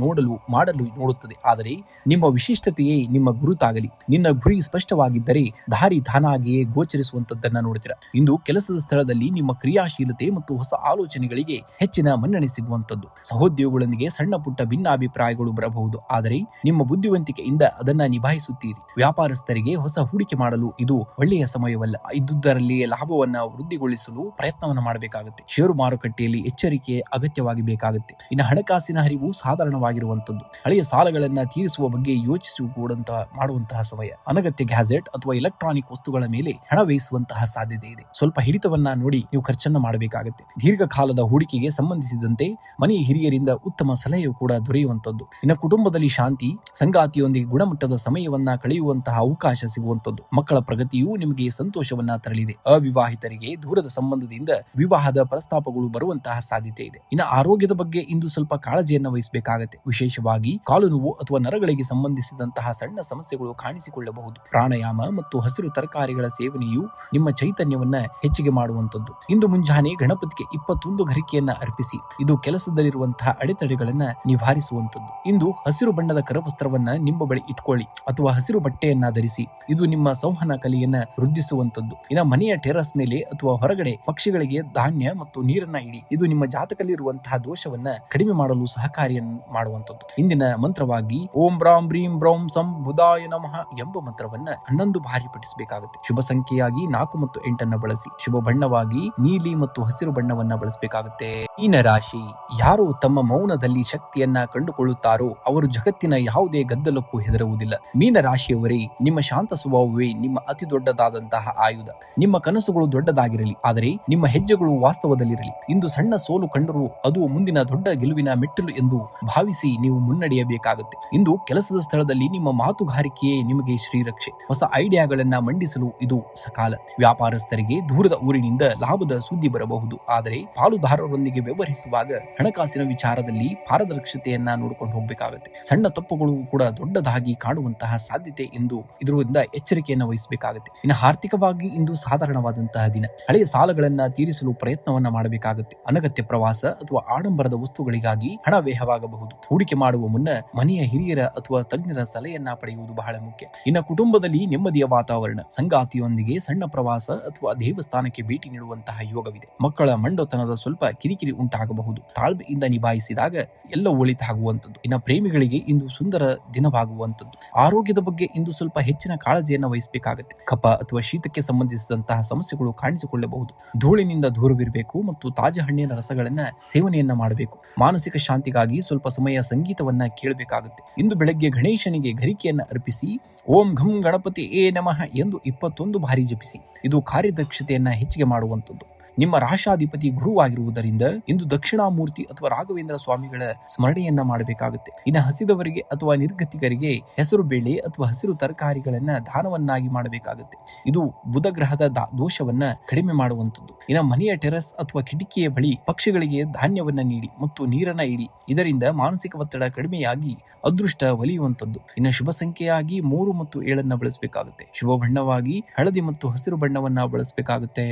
ಮಾಡಲು ನೋಡುತ್ತದೆ, ಆದರೆ ನಿಮ್ಮ ವಿಶಿಷ್ಟತೆಯೇ ನಿಮ್ಮ ಗುರುತಾಗಲಿ. ನಿನ್ನ ಗುರಿ ಸ್ಪಷ್ಟವಾಗಿದ್ದರೆ ದಾರಿ ತಾನಾಗಿಯೇ ಗೋಚರಿಸುವಂತದ್ದನ್ನ ನೋಡ್ತೀರಾ. ಇಂದು ಕೆಲಸದ ಸ್ಥಳದಲ್ಲಿ ನಿಮ್ಮ ಕ್ರಿಯಾಶೀಲತೆ ಮತ್ತು ಹೊಸ ಆಲೋಚನೆಗಳಿಗೆ ಹೆಚ್ಚಿನ ಮನ್ನಣೆ ಸಿಗುವಂತದ್ದು. ಸಹೋದ್ಯೋಗಿಗಳೊಂದಿಗೆ ಸಣ್ಣ ಪುಟ್ಟ ಭಿನ್ನಾಭಿಪ್ರಾಯಗಳು ಬರಬಹುದು, ಆದರೆ ನಿಮ್ಮ ಬುದ್ಧಿವಂತಿಕೆಯಿಂದ ಅದನ್ನ ನಿಭಾಯಿಸುತ್ತೀರಿ. ವ್ಯಾಪಾರಸ್ಥರಿಗೆ ಹೊಸ ಹೂಡಿಕೆ ಮಾಡಲು ಇದು ಒಳ್ಳೆಯ ಸಮಯವಲ್ಲ. ಇದ್ದುದರಲ್ಲಿ ಲಾಭವನ್ನ ವೃದ್ಧಿಗೊಳಿಸಲು ಪ್ರಯತ್ನವನ್ನ ಮಾಡಬೇಕಾಗುತ್ತೆ. ಷೇರು ಮಾರುಕಟ್ಟೆಯಲ್ಲಿ ಎಚ್ಚರಿಕೆ ಅಗತ್ಯವಾಗಿ ಬೇಕಾಗುತ್ತೆ. ಇನ್ನು ಹಣಕಾಸಿನ ಹರಿವು ಸಾಧಾರಣವಾಗಿರುವಂತದ್ದು. ಹಳೆಯ ಸಾಲಗಳನ್ನ ತೀರಿಸುವ ಬಗ್ಗೆ ಮಾಡುವಂತಹ ಸಮಯ. ಅನಗತ್ಯ ಗ್ಯಾಜೆಟ್ ಅಥವಾ ಎಲೆಕ್ಟ್ರಾನಿಕ್ ವಸ್ತುಗಳ ಮೇಲೆ ಹಣ ವ್ಯಯಿಸುವಂತಹ ಸಾಧ್ಯತೆ ಇದೆ. ಸ್ವಲ್ಪ ಹಿಡಿತವನ್ನ ನೋಡಿ ನೀವು ಖರ್ಚನ್ನ ಮಾಡಬೇಕಾಗುತ್ತೆ. ದೀರ್ಘಕಾಲದ ಹೂಡಿಕೆಗೆ ಸಂಬಂಧಿಸಿದಂತೆ ಮನೆಯ ಹಿರಿಯರಿಂದ ಉತ್ತಮ ಸಲಹೆಯು ಕೂಡ ದೊರೆಯುವಂತದ್ದು. ಇನ್ನು ಕುಟುಂಬದಲ್ಲಿ ಶಾಂತಿ, ಸಂಗಾತಿಯೊಂದಿಗೆ ಗುಣಮಟ್ಟದ ಸಮಯವನ್ನ ಕಳೆಯುವಂತಹ ಅವಕಾಶ ಸಿಗುವಂತದ್ದು. ಮಕ್ಕಳ ಪ್ರಗತಿಯು ನಿಮಗೆ ಸಂತೋಷವನ್ನ ತರಲಿದೆ. ಅವಿವಾಹಿತರಿಗೆ ದೂರದ ಸಂಬಂಧದಿಂದ ವಿವಾಹದ ಪ್ರಸ್ತಾಪಗಳು ಬರುವಂತಹ ಸಾಧ್ಯತೆ ಇದೆ. ಇನ್ನು ಆರೋಗ್ಯದ ಬಗ್ಗೆ ಇಂದು ಸ್ವಲ್ಪ ಕಾಳಜಿಯನ್ನು ವಹಿಸಬೇಕಾಗುತ್ತೆ. ವಿಶೇಷವಾಗಿ ಕಾಲು ನೋವು ಅಥವಾ ನರಗಳಿಗೆ ಸಂಬಂಧಿಸಿದಂತಹ ಸಣ್ಣ ಸಮಸ್ಯೆಗಳು ಕಾಣಿಸಿಕೊಳ್ಳಬಹುದು. ಪ್ರಾಣಾಯಾಮ ಮತ್ತು ಹಸಿರು ತರಕಾರಿಗಳ ಸೇವನೆಯು ನಿಮ್ಮ ಚೈತನ್ಯವನ್ನ ಹೆಚ್ಚಿಗೆ ಮಾಡುವಂತದ್ದು. ಇಂದು ಮುಂಜಾನೆ ಗಣಪತಿಗೆ 21 ಗರಿಕೆಯನ್ನ ಅರ್ಪಿಸಿ. ಇದು ಕೆಲಸದಲ್ಲಿರುವಂತಹ ಅಡೆತಡೆಗಳನ್ನ ನಿವಾರಿಸುವಂತದ್ದು. ಇಂದು ಹಸಿರು ಬಣ್ಣದ ಕರವಸ್ತ್ರವನ್ನ ನಿಮ್ಮ ಬಳಿ ಇಟ್ಕೊಳ್ಳಿ ಅಥವಾ ಹಸಿರು ಬಟ್ಟೆಯನ್ನ ಧರಿಸಿ. ಇದು ನಿಮ್ಮ ಸಂವಹನ ಕಲೆಯನ್ನ ವೃದ್ಧಿಸುವಂತದ್ದು. ಇನ್ನು ಮನೆಯ ಟೆರಸ್ ಮೇಲೆ ಅಥವಾ ಹೊರಗಡೆ ಪಕ್ಷಿಗಳಿಗೆ ಧಾನ್ಯ ಮತ್ತು ನೀರನ್ನ ಇಡಿ. ಇದು ನಿಮ್ಮ ಜಾತಕದಲ್ಲಿರುವಂತಹ ದೋಷವನ್ನ ಕಡಿಮೆ ಮಾಡಲು ಸಹಕಾರಿಯನ್ನು ಮಾಡುವಂತದ್ದು. ಇಂದಿನ ಮಂತ್ರವಾಗಿ ಓಂ ಬ್ರಾಂ ಬ್ರೀಂ ಬ್ರೌಂ ಸಂ ಬುಧಾಯ ನಮಃ ಎಂಬ ಮಂತ್ರವನ್ನ 11 ಬಾರಿ ಪಠಿಸಬೇಕಾಗುತ್ತೆ. ಶುಭ ಸಂಖ್ಯೆಯಾಗಿ 4 ಮತ್ತು 8 ಬಳಸಿ. ಶುಭ ಬಣ್ಣವಾಗಿ ನೀಲಿ ಮತ್ತು ಹಸಿರು ಬಣ್ಣವನ್ನ ಬಳಸಬೇಕಾಗುತ್ತೆ. ಮೀನರಾಶಿ, ಯಾರು ತಮ್ಮ ಮೌನದಲ್ಲಿ ಶಕ್ತಿಯನ್ನ ಕಂಡುಕೊಳ್ಳುತ್ತಾರೋ ಅವರು ಜಗತ್ತಿನ ಯಾವುದೇ ಗದ್ದಲಕ್ಕೂ ಹೆದರುವುದಿಲ್ಲ. ಮೀನರಾಶಿಯವರೇ, ನಿಮ್ಮ ಶಾಂತ ಸ್ವಭಾವವೇ ನಿಮ್ಮ ಅತಿ ದೊಡ್ಡದಾದಂತಹ ಆಯುಧ. ನಿಮ್ಮ ಕನಸುಗಳು ದೊಡ್ಡದಾಗಿರಲಿ, ಆದರೆ ನಿಮ್ಮ ಹೆಜ್ಜೆಗಳು ವಾಸ್ತವದಲ್ಲಿರಲಿ. ಇಂದು ಸಣ್ಣ ಸೋಲು ಕಂಡರೂ ಅದು ಮುಂದಿನ ದೊಡ್ಡ ಗೆಲುವಿನ ಮೆಟ್ಟಿಲು ಎಂದು ಭಾವಿಸಿ ನೀವು ಮುನ್ನಡೆಯಬೇಕಾಗುತ್ತೆ. ಇಂದು ಕೆಲಸದ ಸ್ಥಳದಲ್ಲಿ ನಿಮ್ಮ ಮಾತುಗಾರಿಕೆಯೇ ನಿಮಗೆ ಶ್ರೀರಕ್ಷೆ. ಹೊಸ ಐಡಿಯಾಗಳನ್ನ ಮಂಡಿಸಲು ಇದು ಸಕಾಲ. ವ್ಯಾಪಾರಸ್ಥರಿಗೆ ದೂರದ ಊರಿನಿಂದ ಲಾಭದ ಸುದ್ದಿ ಬರಬಹುದು, ಆದರೆ ಪಾಲುದಾರರೊಂದಿಗೆ ವ್ಯವಹರಿಸುವಾಗ ಹಣಕಾಸಿನ ವಿಚಾರದಲ್ಲಿ ಪಾರದರ್ಶತೆಯನ್ನ ನೋಡಿಕೊಂಡು ಹೋಗಬೇಕಾಗುತ್ತೆ. ಸಣ್ಣ ತಪ್ಪುಗಳು ಕೂಡ ದೊಡ್ಡದಾಗಿ ಕಾಣುವಂತಹ ಸಾಧ್ಯತೆ ಇಂದು ಇದರಿಂದ ಎಚ್ಚರಿಕೆಯನ್ನು ವಹಿಸಬೇಕಾಗುತ್ತೆ. ಇನ್ನು ಆರ್ಥಿಕವಾಗಿ ಇಂದು ಸಾಧಾರಣವಾದಂತಹ ದಿನ. ಹಳೆಯ ಸಾಲಗಳನ್ನ ತೀರಿಸಲು ಪ್ರಯತ್ನವನ್ನ ಮಾಡಬೇಕಾಗುತ್ತೆ. ಅನಗತ್ಯ ಪ್ರವಾಸ ಅಥವಾ ಆಡಂಬರದ ವಸ್ತುಗಳಿಗಾಗಿ ಹಣ ವ್ಯಯವಾಗಬಹುದು. ಹೂಡಿಕೆ ಮಾಡುವ ಮುನ್ನ ಮನೆಯ ಹಿರಿಯರ ಅಥವಾ ತಜ್ಞರ ಸಲಹೆಯನ್ನ ಪಡೆಯುವುದು ಬಹಳ ಮುಖ್ಯ. ಇನ್ನು ಕುಟುಂಬದಲ್ಲಿ ನೆಮ್ಮದಿಯ ವಾತಾವರಣ. ಸಂಗಾತಿಯೊಂದಿಗೆ ಸಣ್ಣ ಪ್ರವಾಸ ಅಥವಾ ದೇವಸ್ಥಾನಕ್ಕೆ ಭೇಟಿ ನೀಡುವಂತಹ ಯೋಗವಿದೆ. ಮಕ್ಕಳ ಮಂಡತನದ ಸ್ವಲ್ಪ ಕಿರಿಕಿರಿ ಉಂಟಾಗಬಹುದು. ತಾಳ್ಮೆಯಿಂದ ನಿಭಾಯಿಸಿದಾಗ ಎಲ್ಲ ಒಳಿತಾಗುವಂಥದ್ದು. ಇನ್ನು ಪ್ರೇಮಿಗಳಿಗೆ ಇಂದು ಸುಂದರ ದಿನವಾಗುವಂಥದ್ದು. ಆರೋಗ್ಯದ ಬಗ್ಗೆ ಇಂದು ಸ್ವಲ್ಪ ಹೆಚ್ಚಿನ ಕಾಳಜಿಯನ್ನು ವಹಿಸಬೇಕಾಗುತ್ತೆ. ಕಫ ಅಥವಾ ಶೀತಕ್ಕೆ ಸಂಬಂಧಿಸಿದಂತಹ ಸಮಸ್ಯೆಗಳು ಕಾಣಿಸಿಕೊಳ್ಳಬಹುದು. ಧೂಳಿನಿಂದ ದೂರವಿರಬೇಕು ಮತ್ತು ತಾಜಾ ಹಣ್ಣಿನ ರಸಗಳನ್ನ ಸೇವನೆಯನ್ನ ಮಾಡಬೇಕು. ಮಾನಸಿಕ ಶಾಂತಿಗಾಗಿ ಸ್ವಲ್ಪ ಸಮಯ ಸಂಗೀತವನ್ನ ಕೇಳಬೇಕಾಗುತ್ತೆ. ಇಂದು ಬೆಳಗ್ಗೆ ಗಣೇಶನಿಗೆ ಗರಿಕೆಯನ್ನ ಅರ್ಪಿಸಿ ಓಂ ಘಂ ಗಣಪತಿ ಏ ನಮಃ ಎಂದು 21 ಬಾರಿ ಜಪಿಸಿ. ಇದು ಕಾರ್ಯದಕ್ಷತೆಯನ್ನ ಹೆಚ್ಚಿಗೆ ಮಾಡುವಂಥದ್ದು. ನಿಮ್ಮ ರಾಶಾಧಿಪತಿ ಗುರುವಾಗಿರುವುದರಿಂದ ಇಂದು ದಕ್ಷಿಣಾಮೂರ್ತಿ ಅಥವಾ ರಾಘವೇಂದ್ರ ಸ್ವಾಮಿಗಳ ಸ್ಮರಣೆಯನ್ನ ಮಾಡಬೇಕಾಗುತ್ತೆ. ಇನ್ನು ಹಸಿದವರಿಗೆ ಅಥವಾ ನಿರ್ಗತಿಕರಿಗೆ ಹೆಸರು ಬೇಳೆ ಅಥವಾ ಹಸಿರು ತರಕಾರಿಗಳನ್ನ ದಾನವನ್ನಾಗಿ ಮಾಡಬೇಕಾಗುತ್ತೆ. ಇದು ಬುಧ ಗ್ರಹದ ದೋಷವನ್ನ ಕಡಿಮೆ ಮಾಡುವಂಥದ್ದು. ಇನ್ನು ಮನೆಯ ಟೆರಸ್ ಅಥವಾ ಕಿಟಕಿಯ ಬಳಿ ಪಕ್ಷಿಗಳಿಗೆ ಧಾನ್ಯವನ್ನ ನೀಡಿ ಮತ್ತು ನೀರನ್ನ ಇಡಿ. ಇದರಿಂದ ಮಾನಸಿಕ ಒತ್ತಡ ಕಡಿಮೆಯಾಗಿ ಅದೃಷ್ಟ ಒಲಿಯುವಂಥದ್ದು. ಇನ್ನು ಶುಭ ಸಂಖ್ಯೆಯಾಗಿ 3 ಮತ್ತು 7 ಬಳಸಬೇಕಾಗುತ್ತೆ. ಶುಭ ಬಣ್ಣವಾಗಿ ಹಳದಿ ಮತ್ತು ಹಸಿರು ಬಣ್ಣವನ್ನ ಬಳಸಬೇಕಾಗುತ್ತೆ.